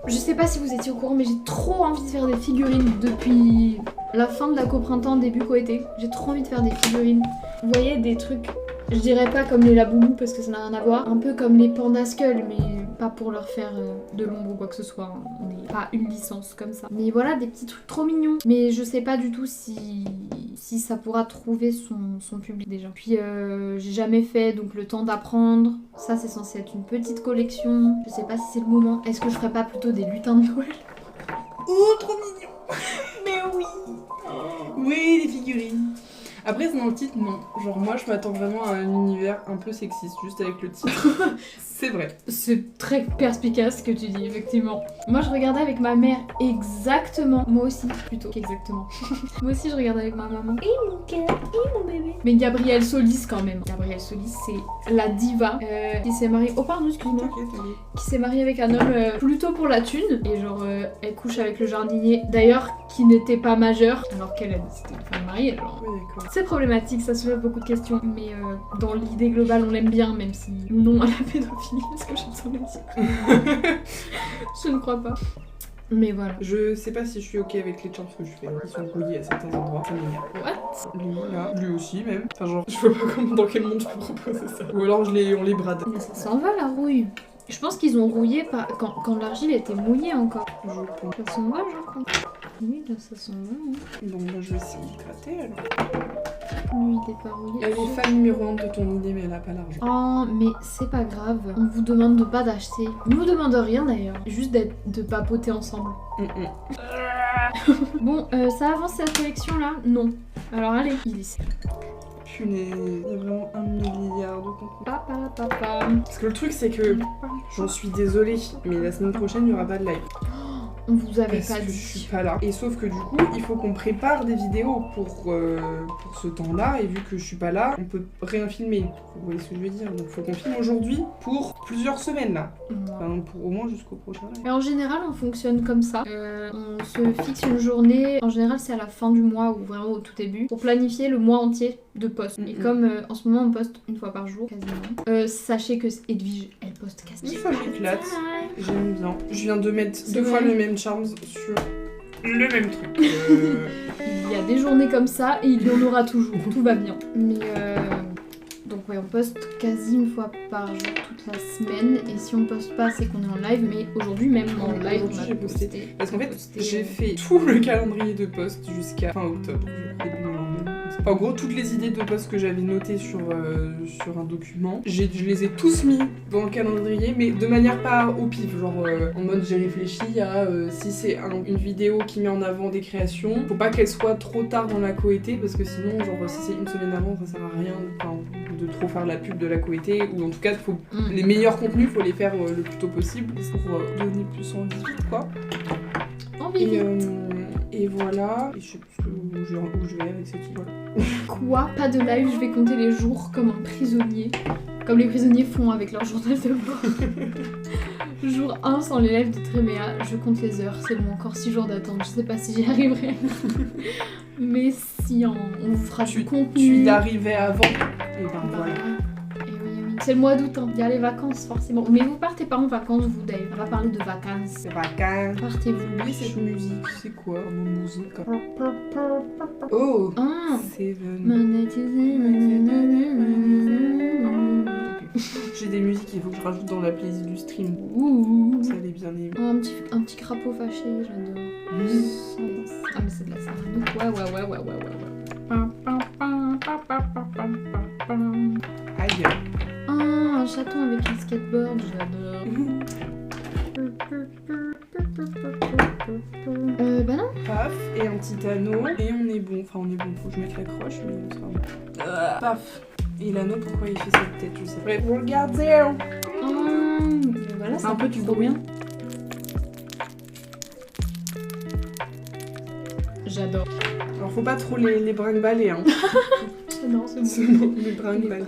Je sais pas si vous étiez au courant, mais j'ai trop envie de faire des figurines depuis la fin de la coprintemps, début coété. J'ai trop envie de faire des figurines. Vous voyez, des trucs, je dirais pas comme les Laboumou parce que ça n'a rien à voir. Un peu comme les Panda Skull, mais pas pour leur faire de l'ombre ou quoi que ce soit. Hein. On n'est pas une licence comme ça. Mais voilà, des petits trucs trop mignons. Mais je sais pas du tout si ça pourra trouver son public déjà. Puis j'ai jamais fait, donc le temps d'apprendre. Ça, c'est censé être une petite collection. Je sais pas si c'est le moment. Est-ce que je ferais pas plutôt des lutins de Noël? Oh, trop mignon. Mais oui. Oui, les figurines. Après, dans le titre, non. Genre, moi, je m'attends vraiment à un univers un peu sexiste, juste avec le titre. C'est vrai. C'est très perspicace ce que tu dis, effectivement. Moi, je regardais avec ma mère exactement. Moi aussi, plutôt qu'exactement. Moi aussi, je regardais avec ma maman. Et mon cœur, et mon bébé. Mais Gabrielle Solis, quand même. Gabrielle Solis, c'est la diva qui s'est mariée. Oh, pardon, excuse-moi. Qui s'est mariée avec un homme plutôt pour la thune. Et genre, elle couche avec le jardinier. D'ailleurs, qui n'était pas majeur. Alors qu'elle a décidé de faire marier, genre. Oui, d'accord. C'est problématique, ça soulève beaucoup de questions. Mais dans l'idée globale, on l'aime bien, même si non à la pédophilie. Est-ce que j'ai besoin de le dire? Je ne crois pas. Mais voilà. Je sais pas si je suis ok avec les charms que je fais. Ils sont rouillés à certains endroits. Ça m'énerve. What? Lui, là. Lui aussi, même. Enfin, genre, je vois pas comment, dans quel monde je peux proposer ça. Ou alors on les brade. Mais ça s'en va la rouille. Je pense qu'ils ont rouillé quand l'argile était mouillée encore. Je pense. Ça s'en va, je crois. Oui, là ça s'en va. Hein. Donc, moi, je vais essayer de gratter alors. Lui, il est pas rouillé. Elle est fan numéro 1 de ton idée, mais elle a pas l'argent. Oh, mais c'est pas grave. On vous demande de pas d'acheter. On vous demande rien d'ailleurs. Juste de papoter ensemble. Bon, ça avance cette collection là? Non. Alors allez, il est. Punaise, il y a vraiment 1 milliard de contenu. Papa. Parce que le truc, c'est que j'en suis désolée, mais la semaine prochaine, il n'y aura pas de live. On vous avait Parce pas que dit. je suis pas là. Et sauf que du coup, il faut qu'on prépare des vidéos pour ce temps-là. Et vu que je suis pas là, on peut rien filmer. Vous voyez ce que je veux dire? Donc il faut qu'on filme aujourd'hui pour plusieurs semaines là. Enfin, pour au moins jusqu'au prochain live. Et en général, on fonctionne comme ça. On se fixe une journée. En général, c'est à la fin du mois ou vraiment au tout début pour planifier le mois entier de posts. Et comme en ce moment, on poste une fois par jour quasiment. Sachez que Edwige, elle poste quasiment. Ça m'éclate. J'aime bien. Je viens de mettre C'est deux vrai. fois le même charms sur le même truc. Il y a des journées comme ça et il y en aura toujours. Tout va bien. Mais donc ouais, on poste quasi une fois par jour toute la semaine. Et si on poste pas, c'est qu'on est en live. Mais aujourd'hui même en live, on a J'ai posté. posté. Parce qu'en fait, Posté, j'ai fait tout le calendrier de posts jusqu'à fin octobre. Je crois, début novembre. En gros, toutes les idées de posts que j'avais notées sur un document, je les ai tous mis dans le calendrier, mais de manière pas au pif. Genre en mode j'ai réfléchi à si c'est une vidéo qui met en avant des créations, faut pas qu'elle soit trop tard dans la coété parce que sinon, genre si c'est une semaine avant, ça sert à rien de trop faire la pub de la coété, ou en tout cas, les meilleurs contenus, faut les faire le plus tôt possible pour donner plus envie, quoi. Et voilà, et je sais plus où je vais avec cette idée. Quoi? Pas de live, je vais compter les jours comme un prisonnier. Comme les prisonniers font avec leur journal de bord. Jour 1 sans l'élève de Tréméa, je compte les heures, c'est bon, encore 6 jours d'attente, je sais pas si j'y arriverai. Mais si on vous fera du contenu. Tu d'arriver avant, et ben voilà. Et oui. C'est le mois d'août, hein. Il y a les vacances forcément. Mais vous partez pas en vacances, vous Dave. On va parler de vacances. C'est vacances. Partez-vous. Oui, cette musique, c'est quoi mon musique? Oh, Ah. Seven. J'ai des musiques qu'il faut que je rajoute dans la playlist du stream. Ouh. Ça allait bien aimer. Oh, un petit crapaud fâché, j'adore. Ah mais c'est de la sarano. Ouais. Aïe. Ah, un chaton avec un skateboard, j'adore. Bah non. Paf, et un petit anneau, et on est bon. Enfin, on est bon, faut que je mette la croche, mais on sera bon. Paf. Et l'anneau, pourquoi il fait cette tête, je sais pas. Vous regardez. Voilà, c'est un peu du bruit. J'adore. Alors, faut pas trop les brinque-baller, hein. Non, c'est Ce bon. mot, les brinque-baller.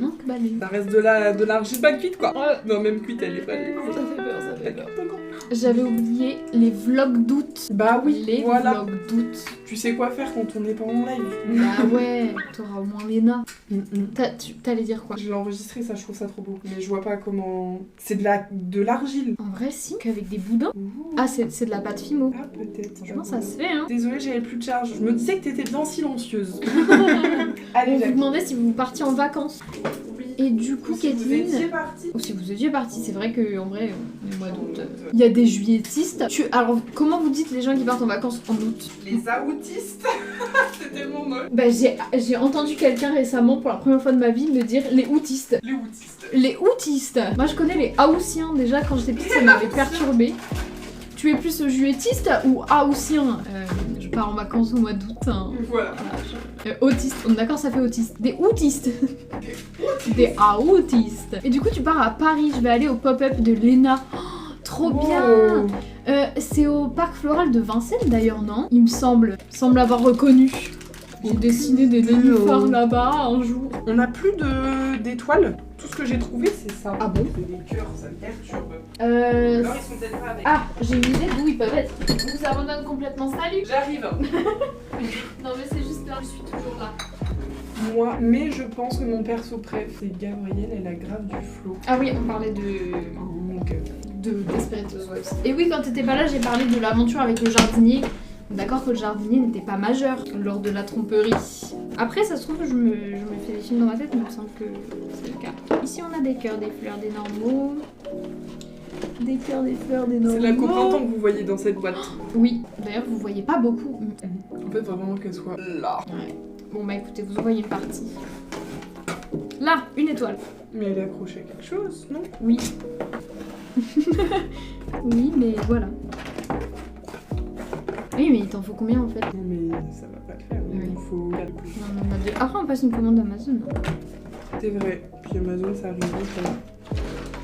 Ça reste de l'argile pas cuite, quoi. Ouais. Non, même cuite, elle est pas. Ça fait peur. J'avais oublié les vlogs d'août. Bah oui, les voilà. vlogs d'août. Tu sais quoi faire quand on n'est pas en live. Bah ouais, t'auras au moins Léna. T'allais dire quoi? Je l'ai enregistré, ça, je trouve ça trop beau. Mais je vois pas comment... C'est de l'argile. En vrai, si, qu'avec des boudins. Ouh. Ah, c'est de la pâte Fimo. Ah, peut-être. Franchement, ça se fait, hein. Désolée, j'avais plus de charge. Je me disais que t'étais bien silencieuse. On Allez, vous demandait si vous partiez en vacances. Et du coup, si vous Kathleen... étiez partie. Si vous étiez partie, c'est vrai qu'en vrai, le mois d'août, il y a des juilletistes. Alors, comment vous dites les gens qui partent en vacances en août? Les aoutistes. C'est tellement moche. Bah, j'ai entendu quelqu'un récemment, pour la première fois de ma vie, me dire les outistes. Les outistes. Les outistes. Moi, je connais les haussiens. Déjà, quand j'étais petite, ça m'avait perturbée. Tu es plus juillettiste ou haussien? Je pars en vacances au mois d'août. Hein. Voilà. Autiste, on est d'accord, ça fait autiste. Des outistes. Des autistes. Et du coup, tu pars à Paris. Je vais aller au pop-up de Léna. Oh, trop bien. C'est au parc floral de Vincennes d'ailleurs, non? Il me semble avoir reconnu. J'ai dessiné des nénuphars là-bas un jour. On n'a plus d'étoiles. Tout ce que j'ai trouvé, c'est ça. Ah bon? C'est des cœurs, ça me perturbe. Alors, ils sont peut-être pas avec. Ah, j'ai une idée d'où ils peuvent être. On vous abandonne complètement. Salut. J'arrive. Non mais c'est juste là, je suis toujours là. Moi, mais je pense que mon perso préf, c'est Gabrielle, elle a grave du flow. Ah oui, on parlait d'Esperitos. Et oui, quand t'étais pas là, j'ai parlé de l'aventure avec le jardinier. D'accord que le jardinier n'était pas majeur lors de la tromperie. Après, ça se trouve, je me fais des films dans ma tête, mais il me semble que c'est le cas. Ici, on a des cœurs, des fleurs, des normaux. Des cœurs, des fleurs, des normaux. C'est la co-printemps que vous voyez dans cette boîte. Oui, d'ailleurs, vous voyez pas beaucoup. En fait, vraiment qu'elle soit là. Ouais. Bon, bah écoutez, vous en voyez une partie. Là, une étoile. Mais elle est accrochée à quelque chose, non? Oui. Oui, mais voilà. Oui, mais il t'en faut combien en fait? Non, mais ça va pas le faire. Oui. Il faut 4 plus. Non, on en a deux. Après, on passe une commande Amazon. C'est vrai. Puis Amazon, ça arrive vite.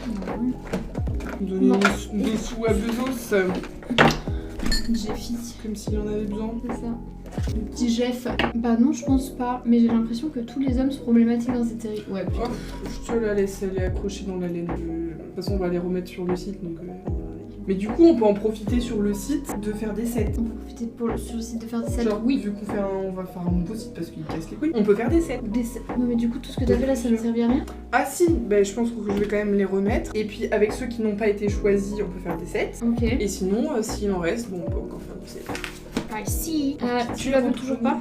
Ouais. Donner Non. des sous à Bezos. Jeffy. Comme s'il en avait besoin. C'est ça. Le petit Jeff. Bah non, je pense pas. Mais j'ai l'impression que tous les hommes sont problématiques dans cette série. Ouais, putain. Oh, je te la laisse, elle est accrochée dans la laine. De toute façon, on va les remettre sur le site. Donc, mais du coup, on peut en profiter sur le site de faire des sets. On peut profiter sur le site de faire des sets. Genre, Oui. Vu qu'on fait on va faire un nouveau site parce qu'il casse les couilles. On peut faire des sets. Des sets. Non, mais du coup, tout ce que t'as fait là, ça ne servait à rien. Ah si, ben je pense que je vais quand même les remettre. Et puis avec ceux qui n'ont pas été choisis, on peut faire des sets. Ok. Et sinon, s'il en reste, bon, on peut encore faire des sets. I see. Tu la veux toujours pas?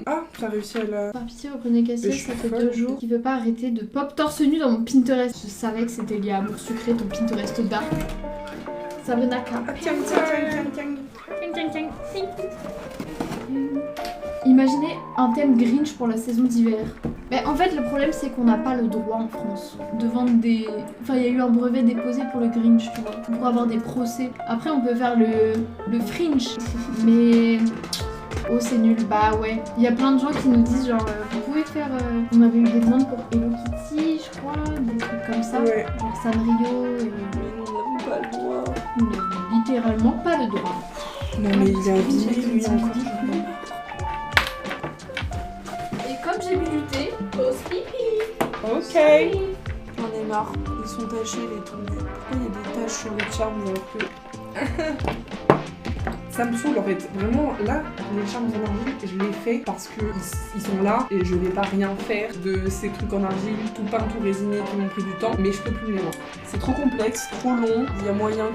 Ah, t'as réussi à la... Par pitié, reprenez Cassius, Mais je ça suis fait folle. 2 jours qu'il veut pas arrêter de pop torse nu dans mon Pinterest. Je savais que c'était lié à Amour Sucré, ton Pinterest dark. Sabrina Ah, tiens. Imaginez un thème Grinch pour la saison d'hiver. Mais en fait, le problème, c'est qu'on n'a pas le droit en France de vendre des... Enfin, il y a eu un brevet déposé pour le Grinch, tu vois, pour avoir des procès. Après, on peut faire le Fringe, mais... Oh, c'est nul. Bah ouais. Il y a plein de gens qui nous disent genre, vous pouvez faire... On avait eu des demandes pour Hello Kitty, je crois, des trucs comme ça. Ouais. Genre Sanrio et... Mais on n'a pas le droit. On n'a littéralement pas le droit. Non mais il a dit, lui encore. Et comme j'ai bu du thé, pause pipi. Ok. J'en ai marre. Ils sont tachés les trucs. Pourquoi il y a des taches sur les charms alors que... Ça me saoule en fait. Vraiment, là, les charms en argile, je les fais parce que ils sont là et je vais pas rien faire de ces trucs en argile, tout peint, tout résiné, qui m'ont pris du temps, mais je peux plus les voir. C'est trop complexe, trop long, il y a moyen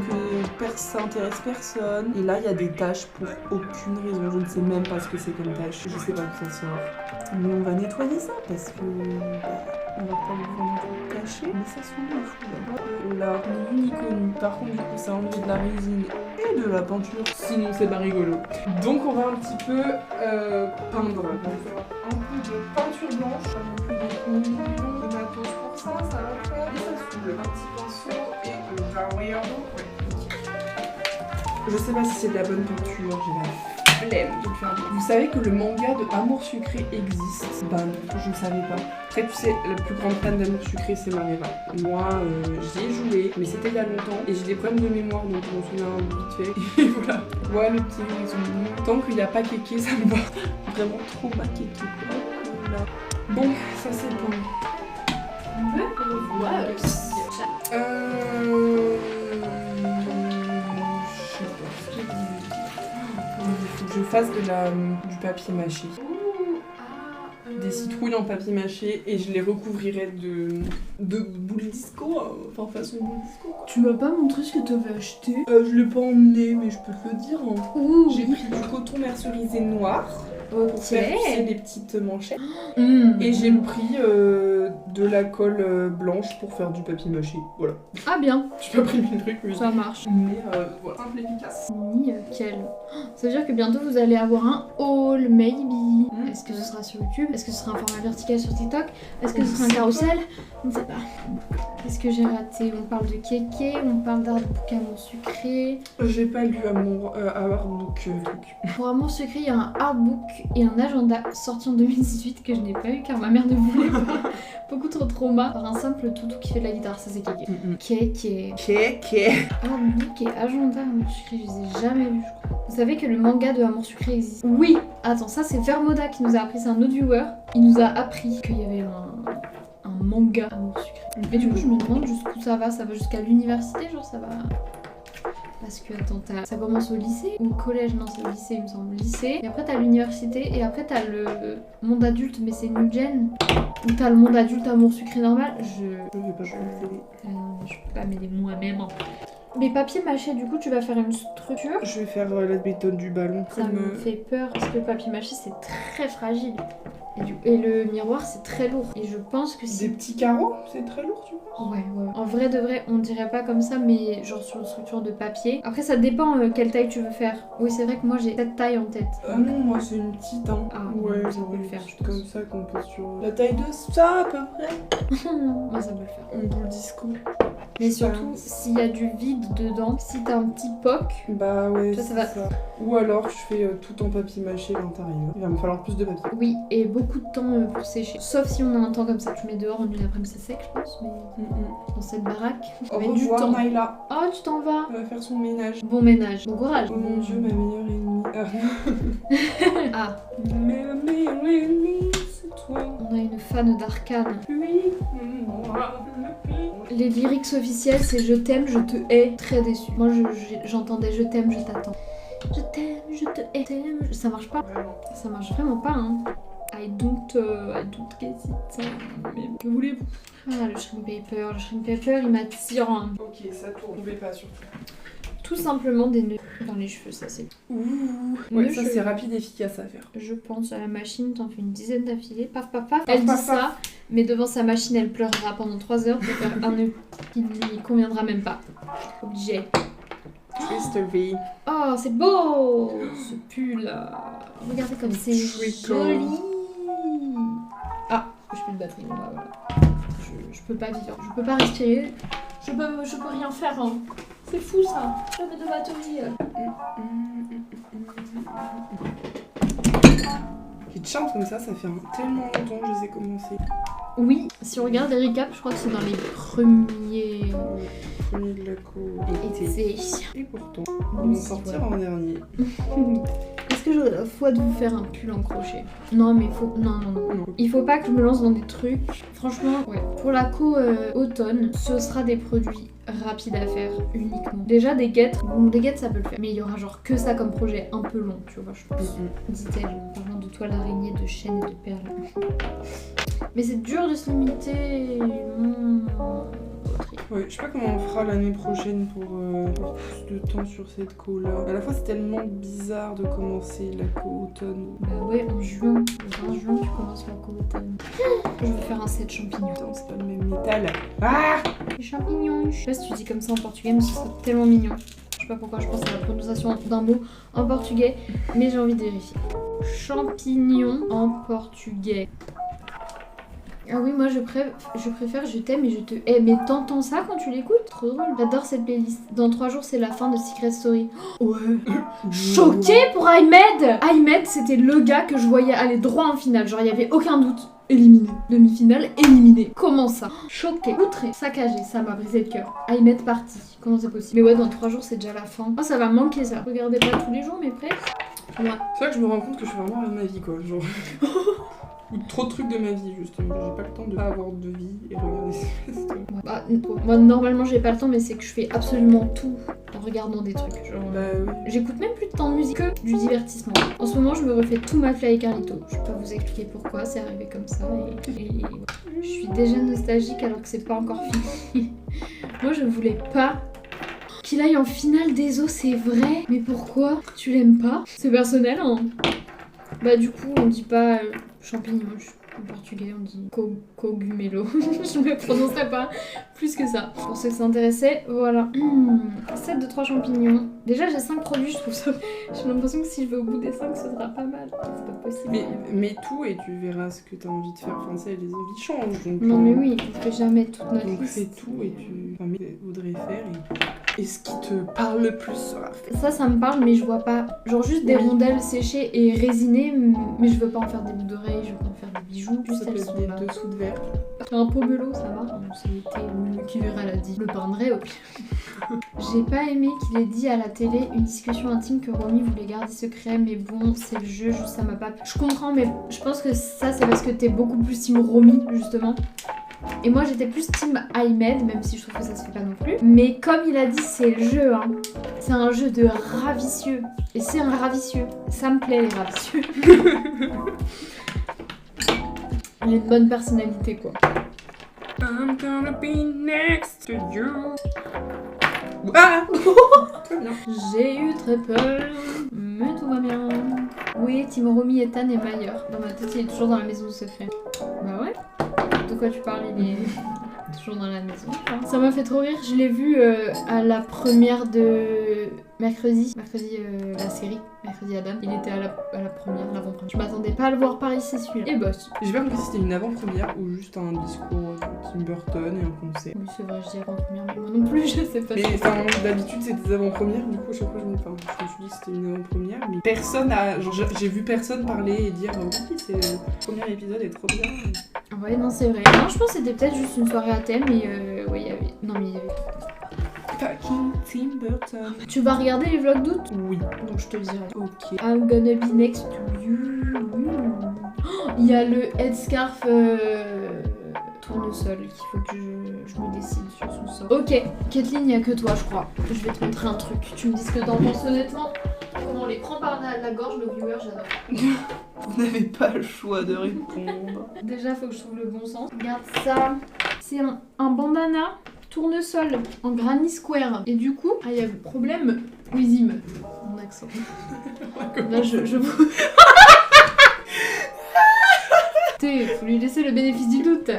que ça intéresse personne. Et là, il y a des tâches pour aucune raison. Je ne sais même pas ce que c'est comme tâche. Je sais pas d'où ça sort. Mais on va nettoyer ça parce que... on va pas le vendre caché, mais ça se met fou là. Là, on est connu. Par contre, du coup, ça enlève de la résine et de la peinture. Sinon, c'est pas rigolo. Donc, on va un petit peu peindre. Donc, un peu de peinture blanche, pas non plus de matos pour ça, ça va faire. Et ça saoule. Un petit pinceau et un weirdo. Ouais. Je sais pas si c'est de la bonne peinture, j'ai la flemme de le faire. Vous savez que le manga de Amour Sucré existe? Bah non, je ne savais pas. Après, tu sais, la plus grande fan d'Amour Sucré, c'est Mareva. Moi, j'y ai joué, mais c'était il y a longtemps. Et j'ai des problèmes de mémoire, donc je m'en souviens vite fait. Et voilà. Ouais, le petit ils sont mignons. Tant qu'il a pas kéké, ça me va. Vraiment trop pas kéké, quoi. Voilà. Bon, ça c'est bon. Me Je sais pas ce que j'ai dit. Il faut que je fasse du papier mâché. Des citrouilles en papier mâché et je les recouvrirai de boules disco, enfin façon boule disco. Tu m'as pas montré ce que t'avais acheté? Je l'ai pas emmené mais je peux te le dire. Ouh. J'ai pris du coton mercerisé noir pour faire tu sais, des petites manchettes. Et j'ai pris de la colle blanche pour faire du papier mâché. Voilà. Ah bien, J'ai pas pris 1000 trucs mais ça marche. voilà, simple et efficace. Nickel. Ça veut dire que bientôt vous allez avoir un haul, maybe. Est-ce que ce sera sur YouTube? Est-ce que ce sera un format vertical sur TikTok? Est-ce que ce sera un carrousel? On ne sait pas. Qu'est-ce que j'ai raté? On parle de kéké, on parle d'artbook Amour Sucré. J'ai pas lu Artbook truc. Pour Amour Sucré, il y a un artbook et un agenda sorti en 2018 que je n'ai pas eu car ma mère ne voulait pas. Beaucoup trop trauma par un simple toutou qui fait de la guitare, ça c'est kéké. Kéké. Artbook et agenda Amour Sucré, je les ai jamais vus, je crois. Vous savez que le manga de Amour Sucré existe? Oui. Attends, ça c'est Vermoda qui nous a appris, c'est un autre viewer. Il nous a appris qu'il y avait un manga Amour Sucré. Mais du coup, je me demande jusqu'où ça va jusqu'à l'université, genre ça va... Parce que attends, ça commence au lycée ou au collège? Non, c'est au lycée, il me semble. Lycée. Et après, t'as l'université. Et après, t'as le monde adulte, mais c'est New Gen. Ou t'as le monde adulte Amour Sucré normal. Je vais pas je peux pas m'aider moi-même. Mais papier mâché, du coup, tu vas faire une structure. Je vais faire la méthode du ballon. Ça me fait peur parce que le papier mâché, c'est très fragile. Et le miroir, c'est très lourd. Et je pense que Des petits carreaux, c'est très lourd, tu penses? Ouais. En vrai de vrai, on dirait pas comme ça, mais genre sur une structure de papier. Après, ça dépend quelle taille tu veux faire. Oui, c'est vrai que moi, j'ai cette taille en tête. Non, moi, c'est une petite, hein. Ah, ouais, ça peut le faire, je pense. comme ça qu'on peut sur... La taille de ça, à peu près. Moi, ça peut le faire. On boule disco. Mais surtout, s'il y a du vide vide dedans. Si t'as un petit poc, Bah ouais, ça c'est va. ça. Ou alors je fais tout en papier mâché à l'intérieur. Il va me falloir plus de papier. oui, et beaucoup de temps pour sécher. Sauf si on a un temps comme ça, tu mets dehors en une après-midi, c'est sec, je pense, mais dans cette baraque, Au on met du temps. revoir Naila. Oh, tu t'en vas. Elle va faire son ménage. Bon ménage, bon courage. Oh mon dieu, ma meilleure ennemie. Ah, Mais ma meilleure ennemie, c'est toi. on a une fan d'Arcane. Oui, moi, Les lyrics officiels, c'est je t'aime, je te hais. Très déçue. Moi, j'entendais je t'aime, je t'attends. Je t'aime, je te hais, t'aime. Ça marche pas. Ça marche vraiment pas, hein. I don't get it. Mais que voulez-vous? Ah, le shrimp paper. Le shrimp paper, il m'attire. Hein. Ok, ça tourne. Ne pas surtout. Tout simplement des nœuds dans les cheveux, ça c'est. Ouh. Ouais, Nœuds ça cheveux. c'est rapide et efficace à faire. Je pense à la machine, t'en fais une dizaine d'affilée. Paf, paf, paf. Paf, Elle dit paf, ça, paf. mais devant sa machine, elle pleurera pendant 3 heures pour faire un nœud qui ne lui conviendra même pas. Obligé. Twist V. Oh, c'est beau ce pull. Regardez comme c'est Trickle. joli. Ah, j'ai plus de batterie. Bon, bah, voilà. Je peux pas vivre, je peux pas respirer. Je peux rien faire. Hein. C'est fou ça. Jamais de batterie. Les charms comme ça fait tellement longtemps que je les ai commencés. Oui, si on regarde les recaps, je crois que c'est dans les premiers Premier de la co. essais. Et pourtant, ils vont sortir en dernier. Est-ce que j'aurais la foi de vous faire un pull en crochet? Non, mais il faut. Non. Il faut pas que je me lance dans des trucs. Franchement, ouais. Pour la co automne, ce sera des produits rapides à faire uniquement. Déjà des guêtres. Bon, des guêtres ça peut le faire. Mais il y aura genre que ça comme projet un peu long, tu vois, je pense. Dit-elle en parlant de toile d'araignée, de chaînes et de perles. Mais c'est dur de se limiter. Ouais, je sais pas comment on fera l'année prochaine pour avoir plus de temps sur cette co-là. À la fois, c'est tellement bizarre de commencer la co-automne. Bah ouais, en juin. Le 20 juin, tu commences la co-automne. Je vais faire un set champignons. Attends, c'est pas le même métal. Ah! Les champignons. Je sais pas si tu dis comme ça en portugais, mais ce serait tellement mignon. Je sais pas pourquoi je pense à la prononciation d'un mot en portugais, mais j'ai envie de vérifier. Champignons en portugais. Ah oui, moi je préfère je t'aime et je te hais. Mais t'entends ça quand tu l'écoutes? Trop drôle. J'adore cette playlist. Dans 3 jours, c'est la fin de Secret Story. Oh, ouais. Choquée pour Ahmed. Ahmed, c'était le gars que je voyais aller droit en finale. Genre, il y avait aucun doute. Éliminé. Demi-finale, éliminé. Comment ça? Choquée, outrée, saccagée. Ça m'a brisé le cœur. Ahmed parti. Comment c'est possible? Mais ouais, dans 3 jours, c'est déjà la fin. Oh, ça va me manquer ça. Regardez pas tous les jours, mais presque. Ouais. C'est vrai que je me rends compte que je fais vraiment rien de ma vie, quoi. Genre. Ou trop de trucs de ma vie, justement. J'ai pas le temps de pas avoir de vie et regarder ces trucs. Bah, moi, normalement, j'ai pas le temps, mais c'est que je fais absolument tout en regardant des trucs. Genre, Bah oui. j'écoute même plus de temps de musique que du divertissement. En ce moment, je me refais tout McFly et Carlito. Je peux pas vous expliquer pourquoi, c'est arrivé comme ça. Et je suis déjà nostalgique alors que c'est pas encore fini. Moi, je voulais pas qu'il aille en finale des os, c'est vrai. Mais pourquoi? Tu l'aimes pas? C'est personnel, hein. Bah du coup, on dit pas champignons. En portugais, on dit cogumelo. Je ne me prononcerai pas plus que ça. Pour ceux qui s'intéressaient, voilà. 7 de 3 champignons. Déjà, j'ai 5 produits, je trouve ça. J'ai l'impression que si je vais au bout des 5, ce sera pas mal. C'est pas possible. Mais tout et tu verras ce que t'as envie de faire. Enfin, ça, les envies changent. Donc, Non, mais oui, on fait jamais toute notre donc liste. fais tout et tu. Enfin, mais voudrais faire et ce qui te parle le plus sera fait. Ça me parle, mais je vois pas. Genre juste des rondelles séchées et résinées, mais je veux pas en faire des boucles d'oreilles, je veux pas en faire des bijoux. Juste Ça peut elles être sont des là. dessous de verre. Un pomelo, ça marche. C'est l'été, qui verra l'a dit. Je le peindrai au pire. J'ai pas aimé qu'il ait dit à la télé une discussion intime que Romy voulait garder secret, mais bon, c'est le jeu, juste ça m'a pas plu. Je comprends, mais je pense que ça, c'est parce que t'es beaucoup plus team Romy, justement. Et moi, j'étais plus team Ahmed, même si je trouve que ça se fait pas non plus. Mais comme il a dit, c'est le jeu, hein. C'est un jeu de ravicieux. Et c'est un ravicieux. Ça me plaît, les ravicieux. Il a une bonne personnalité, quoi. I'm gonna be next to you. Ah! Très bien. J'ai eu très peur, mais tout va bien. Oui, Team Romy, Ethan et Mayer. Dans ma tête, il est toujours dans la maison de secret. Bah ouais. De quoi tu parles? Il est toujours dans la maison. Ça m'a fait trop rire. Je l'ai vu à la première de mercredi. La série. Mercredi Adam. Il était à la première, l'avant-première. Je m'attendais pas à le voir par ici celui-là. Et boss. J'ai pas compris si c'était une avant-première ou juste un discours de Tim Burton et un concert. Oui, c'est vrai, je dis avant-première, mais moi non plus, je sais pas. Mais d'habitude, c'est des avant-premières, du coup, à chaque fois, je me suis dit que c'était une avant-première. Mais personne a. Genre, j'ai vu personne parler et dire oui, c'est le premier épisode est trop bien. Ouais, non, c'est vrai. Non, je pense que c'était peut-être juste une soirée à thème et ouais, il y avait. Non, mais il y avait. Fucking Tim Burton. Tu vas regarder les vlogs d'août? Oui. Donc je te le dirai. Ok. I'm gonna be next to you. Oh, il y a le headscarf tournesol qu'il faut que je me décide sur son sort. Ok, Kathleen, il n'y a que toi, je crois. Je vais te montrer un truc. Tu me dis ce que t'en penses honnêtement. Comment on les prend par la gorge, nos viewers, j'adore. Vous n'avez pas le choix de répondre. Déjà, faut que je trouve le bon sens. Regarde ça. C'est un bandana tournesol en granny square. Et du coup, il y a le problème. Oui, mon accent. Là, je vous. Faut lui laisser le bénéfice du doute.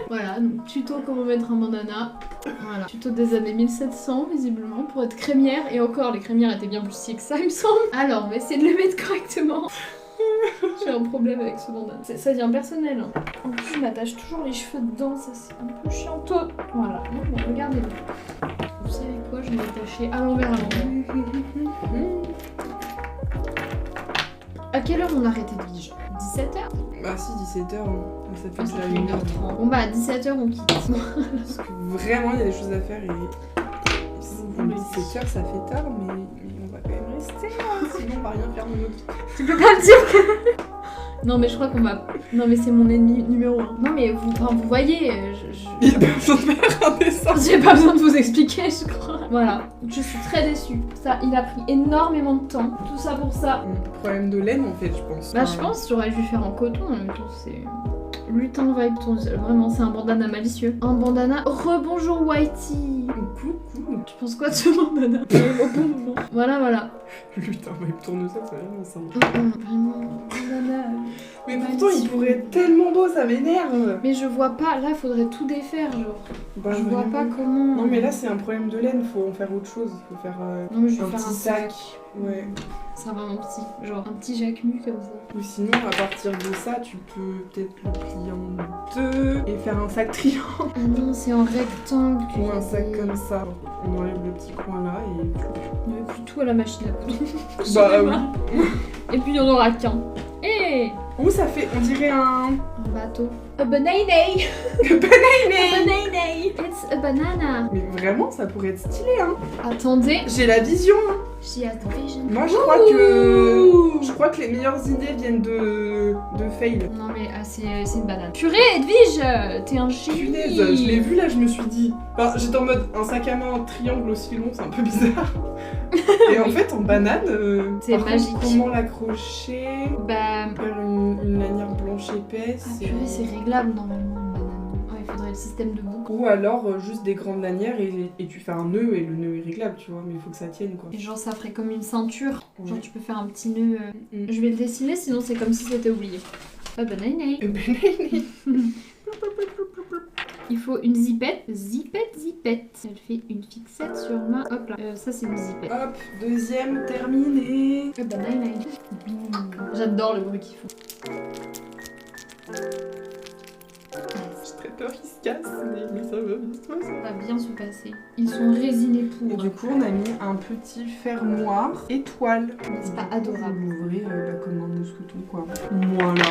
Voilà, donc tuto comment mettre un bandana. Voilà, tuto des années 1700 visiblement pour être crémière. Et encore, les crémières étaient bien plus stylées que ça, il me semble. Alors, on va essayer de le mettre correctement. J'ai un problème avec ce bandana. Ça devient personnel. Hein. En plus, je m'attache toujours les cheveux dedans, ça c'est un peu chianteux. Voilà, bon, regardez-le. Vous savez quoi, je vais l'attacher à l'envers, à l'envers. À quelle heure on a arrêté de Lige? 17h? Bah si, 17h, ça fait Ça déjà fait 1h30. Bon bah à 17h on quitte. Parce que vraiment il y a des choses à faire et 17h ça fait tard mais on va quand même rester hein, sinon on va rien faire de notre vie. Tu peux pas le dire. Non mais je crois qu'on va... Non mais c'est mon ennemi numéro 1. Non mais vous voyez, Il y a pas besoin de faire un dessin. J'ai pas besoin de vous expliquer je crois. Voilà, je suis très déçue. Ça, il a pris énormément de temps. Tout ça pour ça. Problème de laine en fait je pense. Bah je pense que j'aurais dû faire en coton en même temps, c'est... Lutin vibe tournesol, vraiment c'est un bandana malicieux. Un bandana... Rebonjour Whitey. Coucou. Tu penses quoi de ce bandana? Voilà. Lutin vibe tournesol ça vient ensemble. Vraiment, bandana... Mais pourtant il pourrait être tellement beau, ça m'énerve. Mais je vois pas, là faudrait tout défaire genre. Bah, je vois pas comment... Non mais là c'est un problème de laine, faut en faire autre chose. Faut faire non, mais je vais un faire petit un sac. Ouais. Ça va mon petit, genre un petit Jacquemus comme ça. Ou sinon à partir de ça tu peux peut-être le plier en deux et faire un sac triangle. Ah non c'est en rectangle. Ou un sac comme ça. On enlève le petit coin là et... On met plus tout à la machine à coudre. Bah oui. Et puis il y en aura qu'un. Et Ouh ça fait, on dirait un bateau. A banana. banana. It's a banana. Mais vraiment ça pourrait être stylé hein. Attendez. J'ai la vision hein. J'ai the vision. Moi je crois que les meilleures idées viennent de fail. Non mais c'est une banane. Purée Edwige, t'es un génie. Punaise, je l'ai vu là, je me suis dit. Enfin, j'étais en mode un sac à main en triangle aussi long, c'est un peu bizarre. Et en fait, en banane, c'est magique. Contre, comment l'accrocher? Bah. Faire une lanière blanche épaisse. Ah purée, c'est réglable normalement une banane. Ouais, il faudrait le système de boucle. Ou alors juste des grandes lanières et tu fais un nœud et le nœud est réglable, tu vois, mais il faut que ça tienne quoi. Et genre ça ferait comme une ceinture. Ouais. Genre tu peux faire un petit nœud. Je vais le dessiner, sinon c'est comme si c'était oublié. Ah banane. Il faut une zipette. Zipette. Elle fait une fixette sur ma... Hop là. Ça c'est une zipette. Hop, deuxième terminé. Banane. J'adore le bruit qu'ils font. J'ai très peur qu'ils se cassent, mais ça va bien se passer. Ça va bien se passer. Ils sont résinés pour... Et du coup, on a mis un petit fermoir étoile. C'est pas adorable. Vous l'ouvrez comme un mousqueton quoi. Voilà.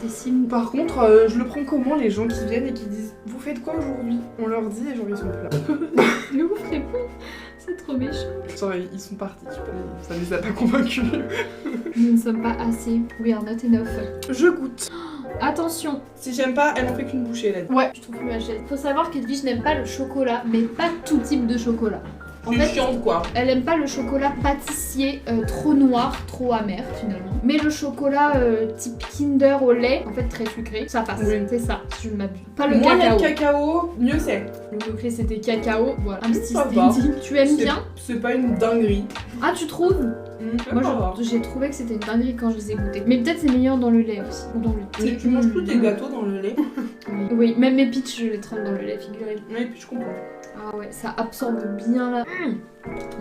Dessine. Par contre, je le prends comment les gens qui viennent et qui disent vous faites quoi aujourd'hui? On leur dit et genre ils sont plus là. Ne vous ferez pas. C'est trop méchant. Genre ils sont partis, ça les a pas convaincus. Nous ne sommes pas assez. We are not enough. Je goûte. Attention. Si j'aime pas, elle en fait qu'une bouchée elle a dit. Ouais, je trouve plus ma chaise. Faut savoir qu'Edwige n'aime pas le chocolat, mais pas tout type de chocolat. En C'est fait, chiant quoi. Elle aime pas le chocolat pâtissier trop noir, trop amer finalement. Mais le chocolat type Kinder au lait, en fait très sucré, ça passe. Oui. C'est ça, si je ne m'abuse. Pas le Moins il y a cacao. de cacao, mieux c'est. Le mot-clé c'était cacao. Voilà. Un petit Ça va. standing. Tu aimes bien? C'est pas une dinguerie. Ah tu trouves? Moi, j'ai trouvé que c'était une dinguerie quand je les ai goûtés. Mais peut-être c'est meilleur dans le lait aussi. Ou dans le thé. Mais tu manges tous tes gâteaux dans le lait? Oui, même mes peach, je les trempe dans le lait, figurez-vous. Oui, puis je comprends. Ah ouais, ça absorbe bien la...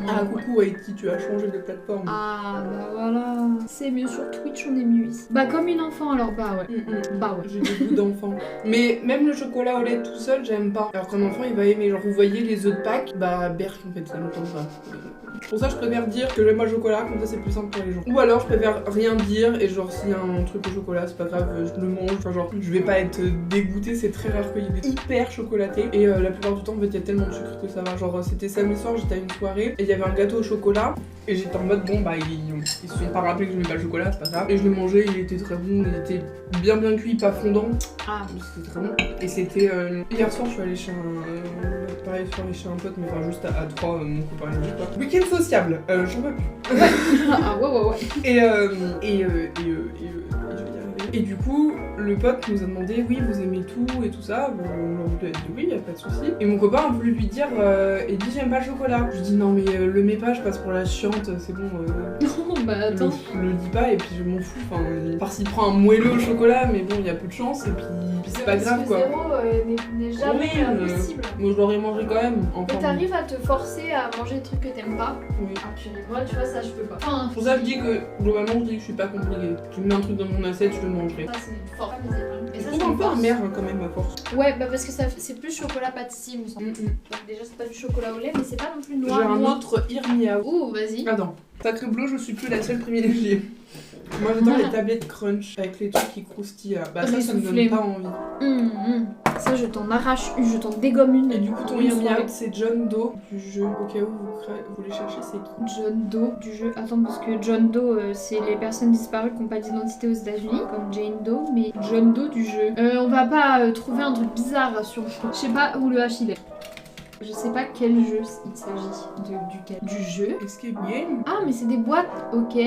Ah coucou Haïti, tu as changé de plateforme. Ah bah voilà. C'est mieux sur Twitch, on est mieux ici. Bah comme une enfant alors, bah ouais. Bah ouais. J'ai des goûts d'enfant. Mais même le chocolat au lait tout seul, j'aime pas. Alors qu'un enfant, il va aimer. Genre, vous voyez les œufs de Pâques, bah Berk en fait, ça me tente pas. Pour ça, je préfère dire que j'aime pas le chocolat, comme ça c'est plus simple pour les gens. Ou alors, je préfère rien dire et genre, s'il y a un truc au chocolat, c'est pas grave, je le mange. Enfin, genre, je vais pas être dégoûtée, c'est très rare qu'il y ait des hyper chocolatés. Et la plupart du temps, en fait, il y a tellement de sucre que ça va. Genre, c'était samedi soir, j'étais à une soirée et il y avait un gâteau au chocolat. Et j'étais en mode, bon, bah, ils se sont pas rappelés que je n'aimais pas le chocolat, c'est pas grave. Et je l'ai mangé, il était très bon, il était bien cuit, pas fondant. Ah. C'était très bon. Et c'était. Hier soir, je suis allée chez un. Pareil, je suis allée chez un pote, mais enfin, juste à 3, mon copain et moi. Week-end sociable, j'en peux plus. Ah ouais. Et je vais y arriver. Et du coup, le pote nous a demandé, oui, vous aimez tout et tout ça. Bon, on lui a dit oui, y a pas de souci. Et mon copain a voulu lui dire, il dit j'aime pas le chocolat. Je dis non, mais le mets pas, je passe pour la chiante, c'est bon. Non, bah attends. Le dis pas, et puis je m'en fous. Enfin, s'il prend un moelleux au chocolat, mais bon, il y a peu de chance, et puis c'est pas grave quoi. Zéro n'est jamais possible. Moi, je l'aurais mangé quand même. Mais t'arrives à te forcer à manger des trucs que t'aimes pas. Oui. Ah purée, moi tu vois ça je peux pas. Enfin, Pour ça, je dis que globalement, je dis que je suis pas compliquée. Tu me mets un truc dans mon assiette, je le mangerai. ça c'est une force. Et ça Je c'est trouve un une peu force. amer quand même à force. Ouais, bah parce que c'est plus chocolat pâtissier, il me semble. Donc déjà c'est pas du chocolat au lait, mais c'est pas non plus J'ai noir. un autre Hear Me Out. Ouh, vas-y. Attends, Sacré Bleu, je suis plus la seule privilégiée. Moi j'adore les tablettes crunch avec les trucs qui croustillent. Bah ça me donne pas envie. Ça je t'en arrache une, je t'en dégomme une. Et du coup ton Hear Me Out c'est John Doe du jeu. Au cas où vous voulez chercher c'est qui? John Doe du jeu. Attends, parce que John Doe, c'est les personnes disparues qui n'ont pas d'identité aux États-Unis, comme Jane Doe, mais John Doe du jeu. On va pas trouver un truc bizarre sur. Je sais pas où le H il est. Je sais pas quel jeu il s'agit du jeu. Escape Game. Ah, mais c'est des boîtes, ok.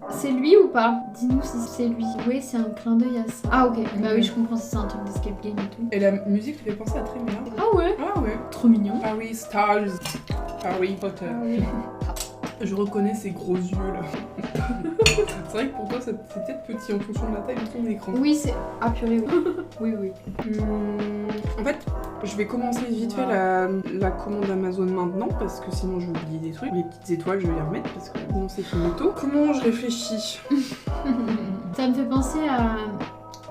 C'est lui ou pas? Dis-nous si c'est lui. Oui, c'est un clin d'œil à ça. Ah, ok. Bah oui, je comprends si c'est un truc d'escape game et tout. Et la musique fait penser à très bien. Ah ouais? Ah ouais. Trop mignon. Harry Styles. Harry Potter. Ah oui. Je reconnais ces gros yeux là. C'est vrai que pour toi c'est peut-être petit en fonction de la taille de ton écran. Oui, c'est. Ah purée, oui. oui. En fait, je vais commencer vite fait la commande Amazon maintenant parce que sinon je vais oublier des trucs. Les petites étoiles, je vais les remettre parce que sinon c'est finito. Comment je réfléchis? Ça me fait penser à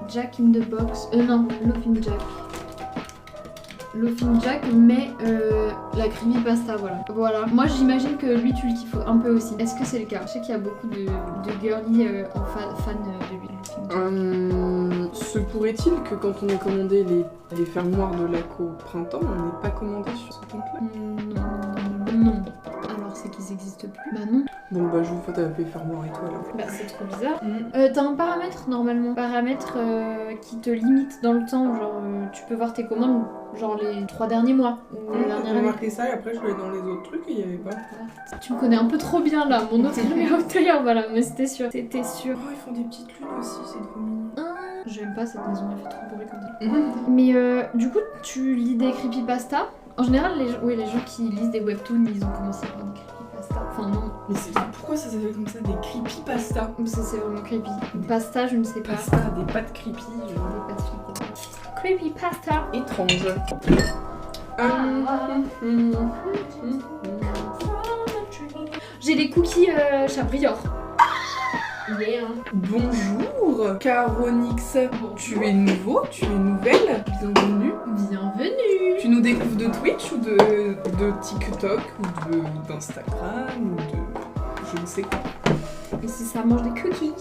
Jack in the Box. Non, Laughing Jack. Laughing Jack, mais la creepypasta, voilà. Moi, j'imagine que lui, tu le kiffes un peu aussi. Est-ce que c'est le cas? Je sais qu'il y a beaucoup de girly fans de lui. Se pourrait-il que quand on a commandé les fermoirs de l'Aco printemps, on n'ait pas commandé sur ce compte-là? Non. Alors, c'est qu'ils existent plus? Bah non. Donc bah je vous fais taper fermoir étoile. Bah c'est trop bizarre. T'as un paramètre normalement. Paramètre qui te limite dans le temps. Genre tu peux voir tes commandes genre les 3 derniers mois. Ou la dernière J'ai année. remarqué ça et après je suis allée dans les autres trucs et il n'y avait pas. Tu me connais un peu trop bien là. Mon autre hôtelière, voilà. Mais c'était sûr. C'était sûr. Oh ils font des petites lunes aussi, c'est trop mignon. J'aime pas cette maison, elle fait trop bruit comme ça. Mais du coup, tu lis des creepypasta. En général, les gens qui lisent des webtoons, ils ont commencé par des creepypasta. Enfin, non. Mais pourquoi ça s'appelle comme ça, des creepypasta? Ça, c'est vraiment creepy. Pasta, je ne sais pas. Pasta, des pâtes creepy. Des pâtes creepy. Creepypasta. Étrange. J'ai des cookies Chabrior. Yeah. Bonjour Caronix, tu es nouveau, tu es nouvelle, bienvenue. Bienvenue. Tu nous découvres de Twitch ou de TikTok ou d'Instagram ou de je ne sais quoi. Et si ça mange des cookies?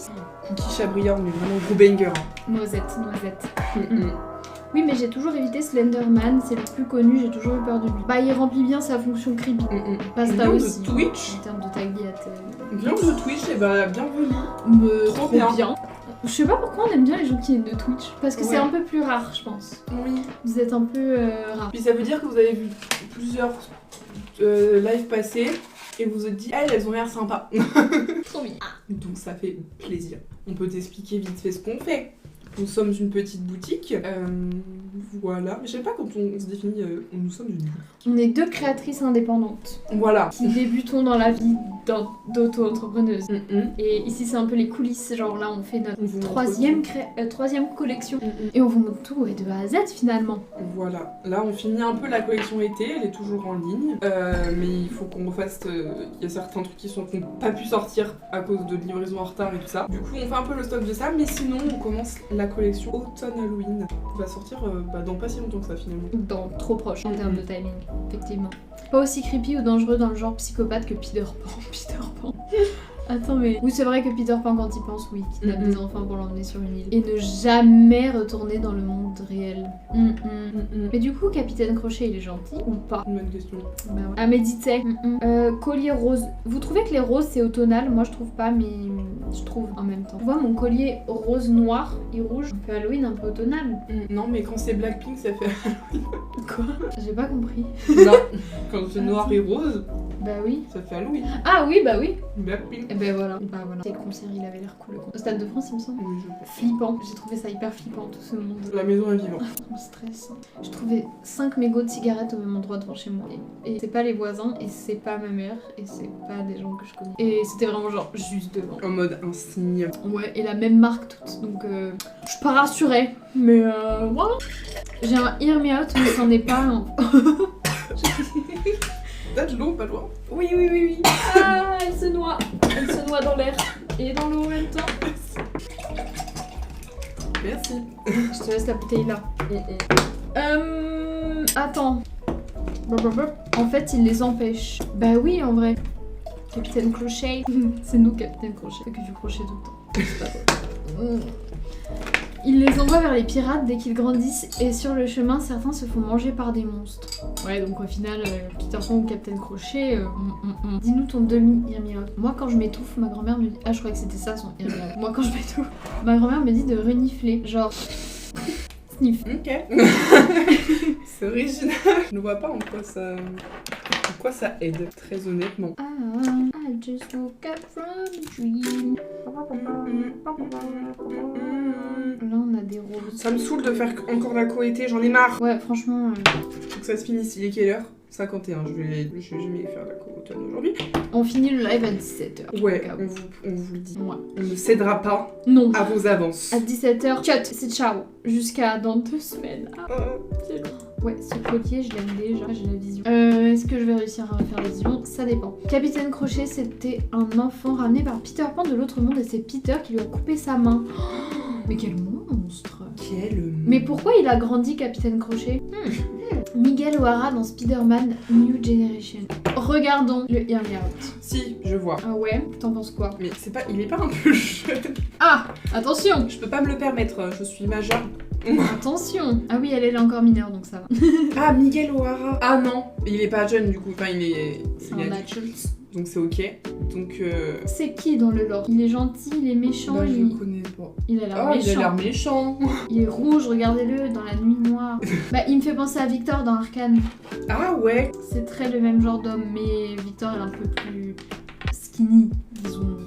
Cookie Chabrior, mais vraiment gros banger. Noisette. Oui, mais j'ai toujours évité Slenderman, c'est le plus connu, j'ai toujours eu peur de lui. Bah, il remplit bien sa fonction creepy. Pasta aussi. De Twitch. En termes de taguette. Viens de Twitch, et bah bienvenue. Trop bien. Je sais pas pourquoi on aime bien les gens qui viennent de Twitch. Parce que c'est un peu plus rare, je pense. Oui. Vous êtes un peu rare. Puis ça veut dire que vous avez vu plusieurs lives passés et vous vous êtes dit, elles ont l'air sympas. Trop bien. Donc ça fait plaisir. On peut t'expliquer vite fait ce qu'on fait. Nous sommes une petite boutique. Voilà. Je sais pas quand on se définit, nous sommes une boutique. On est 2 créatrices indépendantes. Voilà. Qui débutons dans la vie d'auto-entrepreneuse. Et ici, c'est un peu les coulisses. Genre là, on fait notre On vous montre troisième collection. Et on vous montre tout ouais, de A à Z finalement. Voilà, là on finit un peu la collection été, elle est toujours en ligne, mais il faut qu'on refasse, il y a certains trucs qui n'ont pas pu sortir à cause de livraison en retard et tout ça. Du coup on fait un peu le stock de ça, mais sinon on commence la collection automne Halloween, qui va sortir dans pas si longtemps que ça finalement. Dans trop proche en termes de timing, effectivement. Pas aussi creepy ou dangereux dans le genre psychopathe que Peter Pan. Peter Pan. Attends, mais. Oui, c'est vrai que Peter Pan, quand il pense, oui, kidnappe des enfants pour l'emmener sur une île. Et ne jamais retourner dans le monde réel. Mais du coup, Capitaine Crochet, il est gentil ou pas? Une bonne question. Bah ouais. À méditer. Collier rose. Vous trouvez que les roses c'est automnal? Moi je trouve pas, mais je trouve en même temps. Tu vois mon collier rose noir et rouge, un peu Halloween, un peu automnal. Non, mais quand c'est Blackpink, ça fait. Quoi? J'ai pas compris. Non, quand c'est noir et rose, Bah oui. ça fait Halloween. Ah oui, bah oui. Blackpink. Et ben voilà. Bah voilà. C'est le concert, il avait l'air cool. Au Stade de France, il me semble. Oui, je pense. Flippant. J'ai trouvé ça hyper flippant, tout ce monde. La maison est vivante. Trop stress. Je trouvais 5 mégots de cigarettes au même endroit devant chez moi. Et c'est pas les voisins, et c'est pas ma mère, et c'est pas des gens que je connais. Et c'était vraiment genre juste devant. En mode un signe. Ouais, et la même marque toutes. Donc je suis pas rassurée. Mais voilà. J'ai un Hear Me Out, mais c'en est pas un. T'as de l'eau, pas loin. Oui, oui, oui, oui. Ah, elle se noie. Elle se noie dans l'air et dans l'eau en même temps. Merci. Je te laisse la bouteille là. Attends. En fait, il les empêche. Bah oui, en vrai. Capitaine Crochet. C'est nous, Capitaine Crochet. Fait que du crochet tout le temps. C'est pas vrai. Il les envoie vers les pirates dès qu'ils grandissent et sur le chemin, certains se font manger par des monstres. Ouais, donc au final, Peter Pan ou Capitaine Crochet, dis-nous ton demi-Hear Me Out. Moi, quand je m'étouffe, ma grand-mère me dit... Ah, je croyais que c'était ça son Hear Me Out. Moi, quand je m'étouffe, ma grand-mère me dit de renifler. Genre... Sniff. Ok. C'est original. Je ne vois pas en quoi ça aide, très honnêtement. I just woke up from a dream. Là, on a des roses. Ça me saoule de faire encore la co-été, j'en ai marre. Ouais, franchement... Faut que ça se finisse. Il est quelle heure? 51. Je vais jamais faire la co-automne aujourd'hui. On finit le live à 17h. Ouais, on vous le dit. Ouais. On ne cédera pas Non. à vos avances. À 17h, cut, c'est ciao. Jusqu'à dans 2 semaines. Ah, c'est long. Ouais, ce collier, je l'aime déjà. J'ai la vision. Est-ce que je vais réussir à refaire la vision? Ça dépend. Capitaine Crochet, c'était un enfant ramené par Peter Pan de l'autre monde et c'est Peter qui lui a coupé sa main. Mais quel monstre! Mais pourquoi il a grandi, Capitaine Crochet? Miguel O'Hara dans Spider-Man New Generation. Regardons le Hear Me Out. Si, je vois. Ah ouais? T'en penses quoi? Mais il est pas un peu jeune. Ah! Attention! Je peux pas me le permettre, je suis majeure. Attention! Ah oui, elle est encore mineure, donc ça va. Ah, Miguel O'Hara. Ah non, il est pas jeune du coup, enfin il est adulte. Donc c'est ok. Donc C'est qui dans le lore? Il est gentil, il est méchant, bah, je connais pas. Il a l'air Oh, méchant. il a l'air méchant. Il est rouge, regardez-le, dans la nuit noire. Bah, il me fait penser à Victor dans Arcane. Ah ouais. C'est très le même genre d'homme, mais Victor est un peu plus skinny, disons.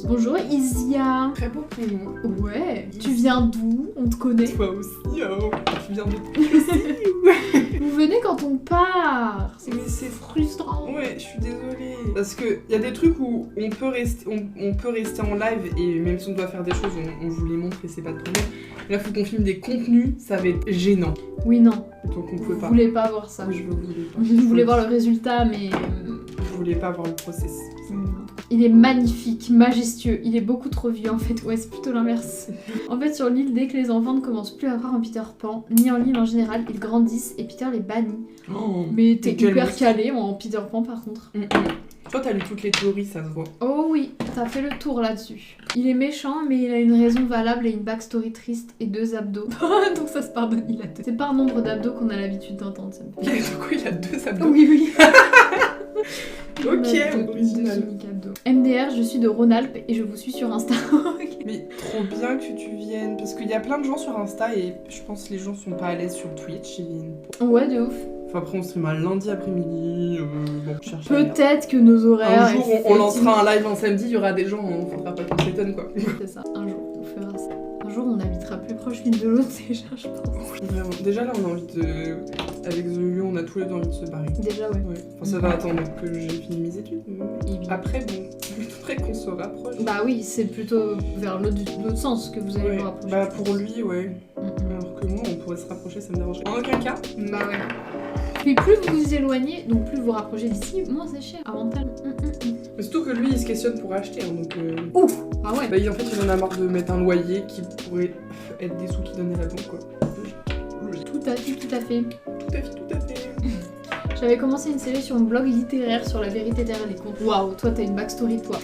Bonjour Isia. Très beau prénom. Ouais. Tu viens d'où? On te connaît. Toi aussi, tu viens de... Vous venez quand on part. Mais c'est frustrant. Ouais, je suis désolée. Parce que y a des trucs où on peut rester en live et même si on doit faire des choses, on vous les montre et c'est pas de problème. Là, faut qu'on filme des contenus, ça va être gênant. Oui, non. Donc on pouvait pas. Vous voulez pas voir ça. Oui, je voulais pas. Je voulais voir le résultat, mais... Je voulais pas voir le process. Il est magnifique, majestueux, il est beaucoup trop vieux en fait, ouais c'est plutôt l'inverse. En fait sur l'île, dès que les enfants ne commencent plus à croire en Peter Pan, ni en l'île en général, ils grandissent et Peter les bannit. Mais t'es hyper calé en Peter Pan par contre. Toi t'as lu toutes les théories, ça se voit. Oh oui, t'as fait le tour là-dessus. Il est méchant mais il a une raison valable et une backstory triste et 2 abdos. Donc ça se pardonne, il a 2. C'est par nombre d'abdos qu'on a l'habitude d'entendre ça. Pourquoi il a 2 abdos? Oui, oui. Ok, original. MDR, je suis de Rhône-Alpes et je vous suis sur Insta. Mais trop bien que tu viennes, parce qu'il y a plein de gens sur Insta et je pense que les gens sont pas à l'aise sur Twitch. Ouais, de ouf. Enfin, après, on stream un lundi après-midi. Bon, cherche peut-être que nos horaires. Un jour, on lancera un live un samedi, il y aura des gens, on faudra pas qu'on s'étonne quoi. C'est ça, un jour, on fera ça. Un jour, on habitera plus proche l'une de l'autre, déjà, je pense. Vraiment. Déjà, là, on a envie avec The U, on a tous les deux envie de se barrer. Déjà, ouais. Ouais. Enfin, ça va attendre que j'ai fini mes études. Évidemment. Après, bon, après qu'on se rapproche. Bah oui, c'est plutôt vers l'autre sens que vous allez Ouais. vous rapprocher. Bah pour lui, ouais. Mhm. Alors que moi, on pourrait se rapprocher, ça me dérangerait. En aucun cas. Bah ouais. Puis plus vous vous éloignez, donc plus vous rapprochez d'ici, moins c'est cher. Avantage. Mais surtout que lui, il se questionne pour acheter, hein, donc... Ouf. Ah ouais. Bah, en fait, il en a marre de mettre un loyer qui pourrait être des sous qu'il donnait à la banque, quoi. Tout à fait, tout à fait. Tout à fait, tout à fait. J'avais commencé une série sur un blog littéraire sur la vérité derrière les contes. Waouh, toi t'as une backstory toi.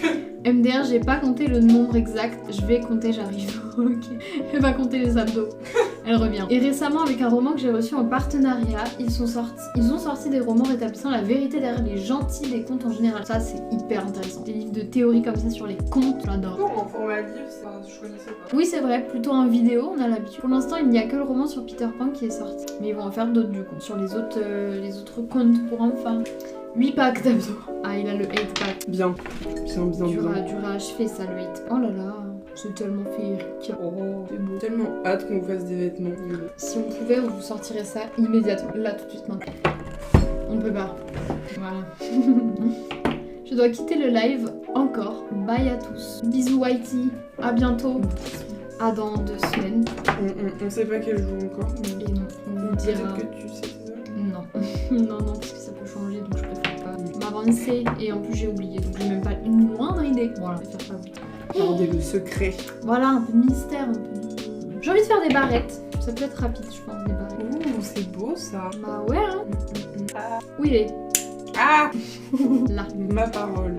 MDR, j'ai pas compté le nombre exact, je vais compter, j'arrive. Ok. Elle va compter les abdos. Elle revient. Et récemment, avec un roman que j'ai reçu en partenariat, ils ont sorti des romans rétablissant la vérité derrière les gentils des contes en général. Ça, c'est hyper intéressant. Des livres de théorie comme ça sur les contes, j'adore. Non, en format livre, c'est un choisissez pas. Oui, c'est vrai, plutôt en vidéo, on a l'habitude. Pour l'instant, il n'y a que le roman sur Peter Pan qui est sorti. Mais ils vont en faire d'autres du coup. Sur les autres contes pour enfants. 8 packs d'abdos. Ah, il a le 8 pack. Bien. Dur à achever ça, le 8. Oh là là, c'est tellement féerique. Oh, C'est beau. tellement hâte qu'on vous fasse des vêtements. Si on pouvait, on vous sortirait ça immédiatement. Là, tout de suite, maintenant. On peut pas. Voilà. Je dois quitter le live encore. Bye à tous. Bisous, Whitey. À bientôt. À dans 2 semaines. On sait pas quel jour encore, mais... Et non, on vous dira. Peut-être que tu sais ça. Non. non, parce que ça peut changer, donc je préfère pas m'avancer. Et en plus, j'ai oublié, donc j'ai même pas une moindre idée. Voilà, je préfère pas. Gardez le secret. Voilà, un peu de mystère, un peu de... J'ai envie de faire des barrettes. Ça peut être rapide, je pense, des barrettes. Ouh, c'est beau ça. Bah ouais, hein. Où il est? Ah Là. Ma parole.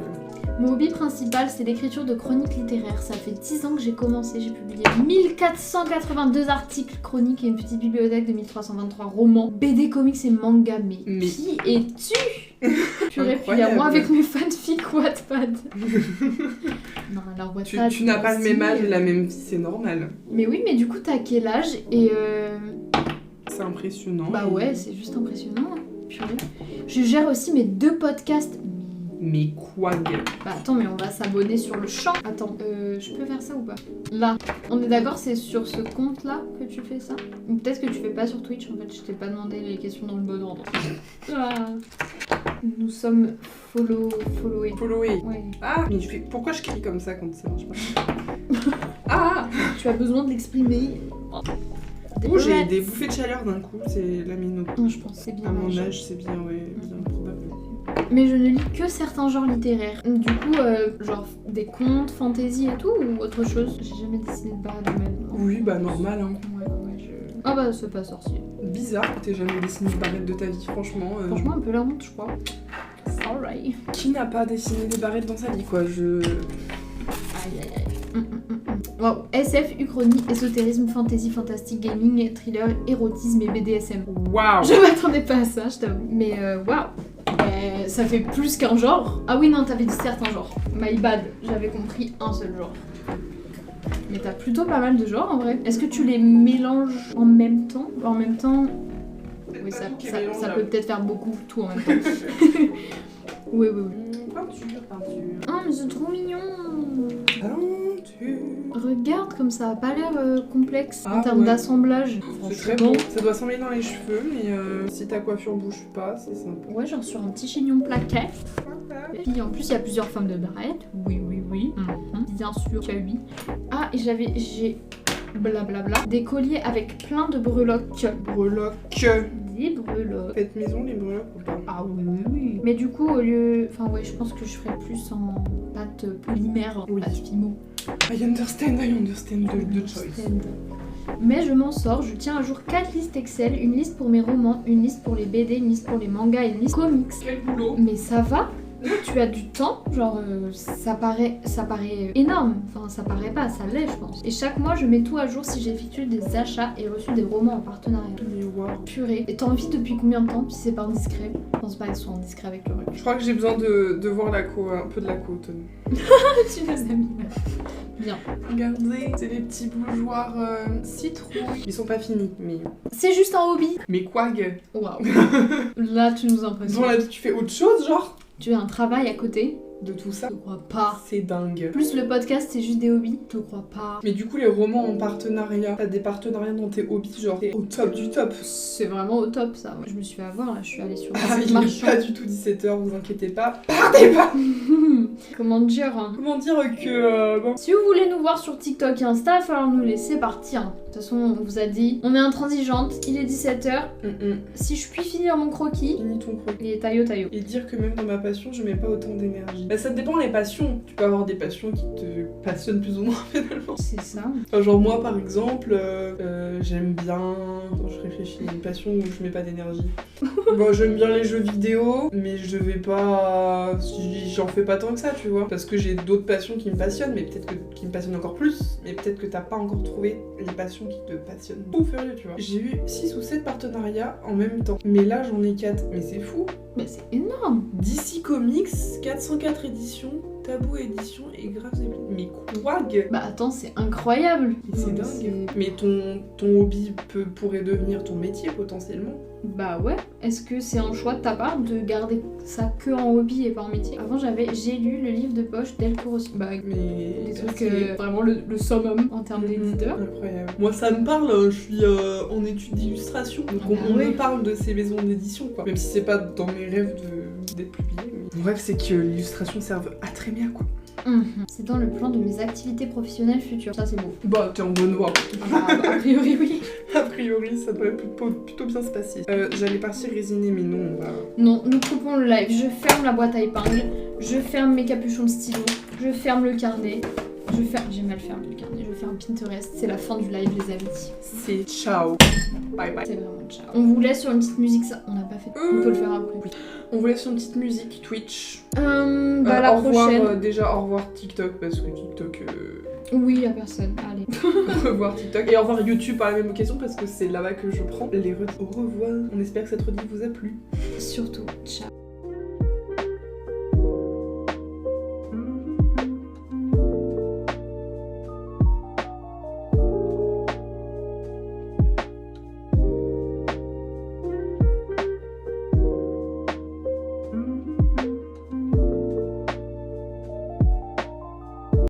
Mon hobby principal, c'est l'écriture de chroniques littéraires. Ça fait 10 ans que j'ai commencé. J'ai publié 1482 articles chroniques et une petite bibliothèque de 1323 romans, BD, comics et mangas. Mais qui es-tu? Purée, puis à moi avec mes fanfics Wattpad. Non, alors Wattpad... Tu n'as pas le même âge et la même vie, c'est normal. Mais oui, mais du coup, t'as quel âge? Et C'est impressionnant. Bah ouais, c'est juste impressionnant. Purée. Je gère aussi mes 2 podcasts. Mais quoi? Bah attends, mais on va s'abonner sur le champ. Attends, je peux faire ça ou pas? Là, on est d'accord, c'est sur ce compte-là que tu fais ça? Ou peut-être que tu fais pas sur Twitch, en fait, je t'ai pas demandé les questions dans le bon ordre. Ah. Nous sommes followés. Followé. Ouais. Ah, mais pourquoi je crie comme ça quand ça marche pas? Ah! Tu as besoin de l'exprimer. Oh, j'ai des bouffées de chaleur d'un coup, c'est la mine. Non, je pense que c'est bien. À mon âge, c'est bien, ouais, bien probable. Mais je ne lis que certains genres littéraires. Du coup, genre des contes, fantasy et tout, ou autre chose? J'ai jamais dessiné de barre de même. Oui, bah normal, hein. Ouais, Ah bah, c'est pas sorcier. Bizarre que t'aies jamais dessiné une barrette de ta vie, franchement. Franchement, un peu la honte, je crois. Sorry. Qui n'a pas dessiné des barrettes dans sa vie, quoi? Aïe, aïe, aïe. Wow. SF, uchronie, ésotérisme, fantasy, fantastique, gaming, thriller, érotisme et BDSM. Waouh! Je m'attendais pas à ça, je t'avoue. Mais waouh! Ça fait plus qu'un genre. Ah oui, non, t'avais dit certains genres. My bad, j'avais compris un seul genre. Mais t'as plutôt pas mal de genres en vrai. Est-ce que tu les mélanges en même temps? En même temps. Oui, ça peut peut-être faire beaucoup tout en même temps. Oui. Peinture. Oh, mais c'est trop mignon! Peinture. Regarde comme ça a pas l'air complexe en Ah, termes ouais. d'assemblage. C'est très beau. Ça doit s'emmêler dans les cheveux, mais si ta coiffure bouge pas, c'est sympa. Ouais, genre sur un petit chignon plaqué. Et puis en plus, il y a plusieurs formes de barrettes. Oui. Bien sûr, tu as 8. Ah, et j'ai blablabla des colliers avec plein de breloques. Des breloques. Faites maison les breloques ou pas? Ah oui. Mais du coup, au lieu... Enfin ouais, je pense que je ferais plus en pâte polymère, Oui. pâte Fimo. I understand the choice. Mais je m'en sors, je tiens à jour 4 listes Excel, une liste pour mes romans, une liste pour les BD, une liste pour les mangas et une liste comics. Quel boulot! Mais ça va? Tu as du temps, genre ça paraît énorme, enfin ça paraît pas, ça l'est je pense. Et chaque mois je mets tout à jour si j'ai effectué des achats et reçu des romans en partenariat. Mais waouh! Purée. Et t'as envie depuis combien de temps? Si c'est pas indiscret. Je pense pas qu'elles soient indiscrets avec le recul. Je crois que j'ai besoin de voir un peu de la côte. Tu les as mis là. Bien. Regardez, c'est les petits bougeoirs citrouilles. Ils sont pas finis, mais... C'est juste un hobby. Mais quoi? Waouh. Là tu nous impressionnes. Bon, là, tu fais autre chose, genre? Tu as un travail à côté de tout ça. Je crois pas. C'est dingue. Plus le podcast, c'est juste des hobbies. Je crois pas. Mais du coup, les romans en partenariat, t'as des partenariats dans tes hobbies, genre t'es au top du top. C'est vraiment au top ça. Moi, je me suis fait avoir là, je suis allée sur Ah, le il est marchand. pas du tout 17h, vous inquiétez pas. Partez pas. Comment dire hein. Comment dire que... bon. Si vous voulez nous voir sur TikTok et Insta, il va falloir nous laisser partir. De toute façon, on vous a dit, on est intransigeante, il est 17h. Si je puis finir mon croquis, Finis ton croquis. et taillot. Et dire que même dans ma passion, je mets pas autant d'énergie. Bah, ça dépend les passions. Tu peux avoir des passions qui te passionnent plus ou moins finalement. C'est ça. Enfin, genre moi par exemple, j'aime bien... Quand je réfléchis à une passion où je mets pas d'énergie. Bon, j'aime bien les jeux vidéo, mais je vais pas... J'en fais pas tant que ça, tu vois. Parce que j'ai d'autres passions qui me passionnent, mais peut-être qui me passionnent encore plus. Mais peut-être que t'as pas encore trouvé les passions qui te passionnent. Tout furieux, tu vois. J'ai eu 6 ou 7 partenariats en même temps. Mais là, j'en ai 4. Mais c'est fou. Mais c'est énorme. DC Comics, 404 éditions, Tabou Édition et Graves et Bling. Mais quag. Bah attends, c'est incroyable. Mais c'est Non, dingue. Mais ton hobby pourrait devenir ton métier potentiellement. Bah ouais. Est-ce que c'est un choix de ta part de garder ça que en hobby et pas en métier? Avant, j'ai lu le livre de poche d'Elko Rossi. Bah, Mais des trucs vraiment le summum en termes d'éditeur. Incroyable. Moi ça me parle, je suis en études d'illustration, donc on me parle de ces maisons d'édition quoi. Même si c'est pas dans mes rêves d'être publié. Mais... Mon rêve c'est que l'illustration serve à trémère quoi. C'est dans le plan de mes activités professionnelles futures. Ça c'est beau. Bah t'es en bonne voie. Bah, a priori oui. A priori ça devrait plutôt bien se passer. J'allais partir résiner mais non on va... Non, nous coupons le live. Je ferme la boîte à épingles. Je ferme mes capuchons de stylo. Je ferme le carnet. J'ai mal fermé le carnet. Je ferme Pinterest. C'est la fin du live les amis. C'est ciao. Bye bye. C'est vraiment ciao. On vous laisse sur une petite musique. Ça, on n'a pas fait. On peut le faire après. On vous laisse sur une petite musique Twitch. Bah la au revoir, prochaine. déjà au revoir TikTok parce que TikTok... Oui, la personne. Allez. Au revoir TikTok et au revoir YouTube par la même occasion parce que c'est là-bas que je prends les redites. Au revoir. On espère que cette redite vous a plu. Surtout, ciao.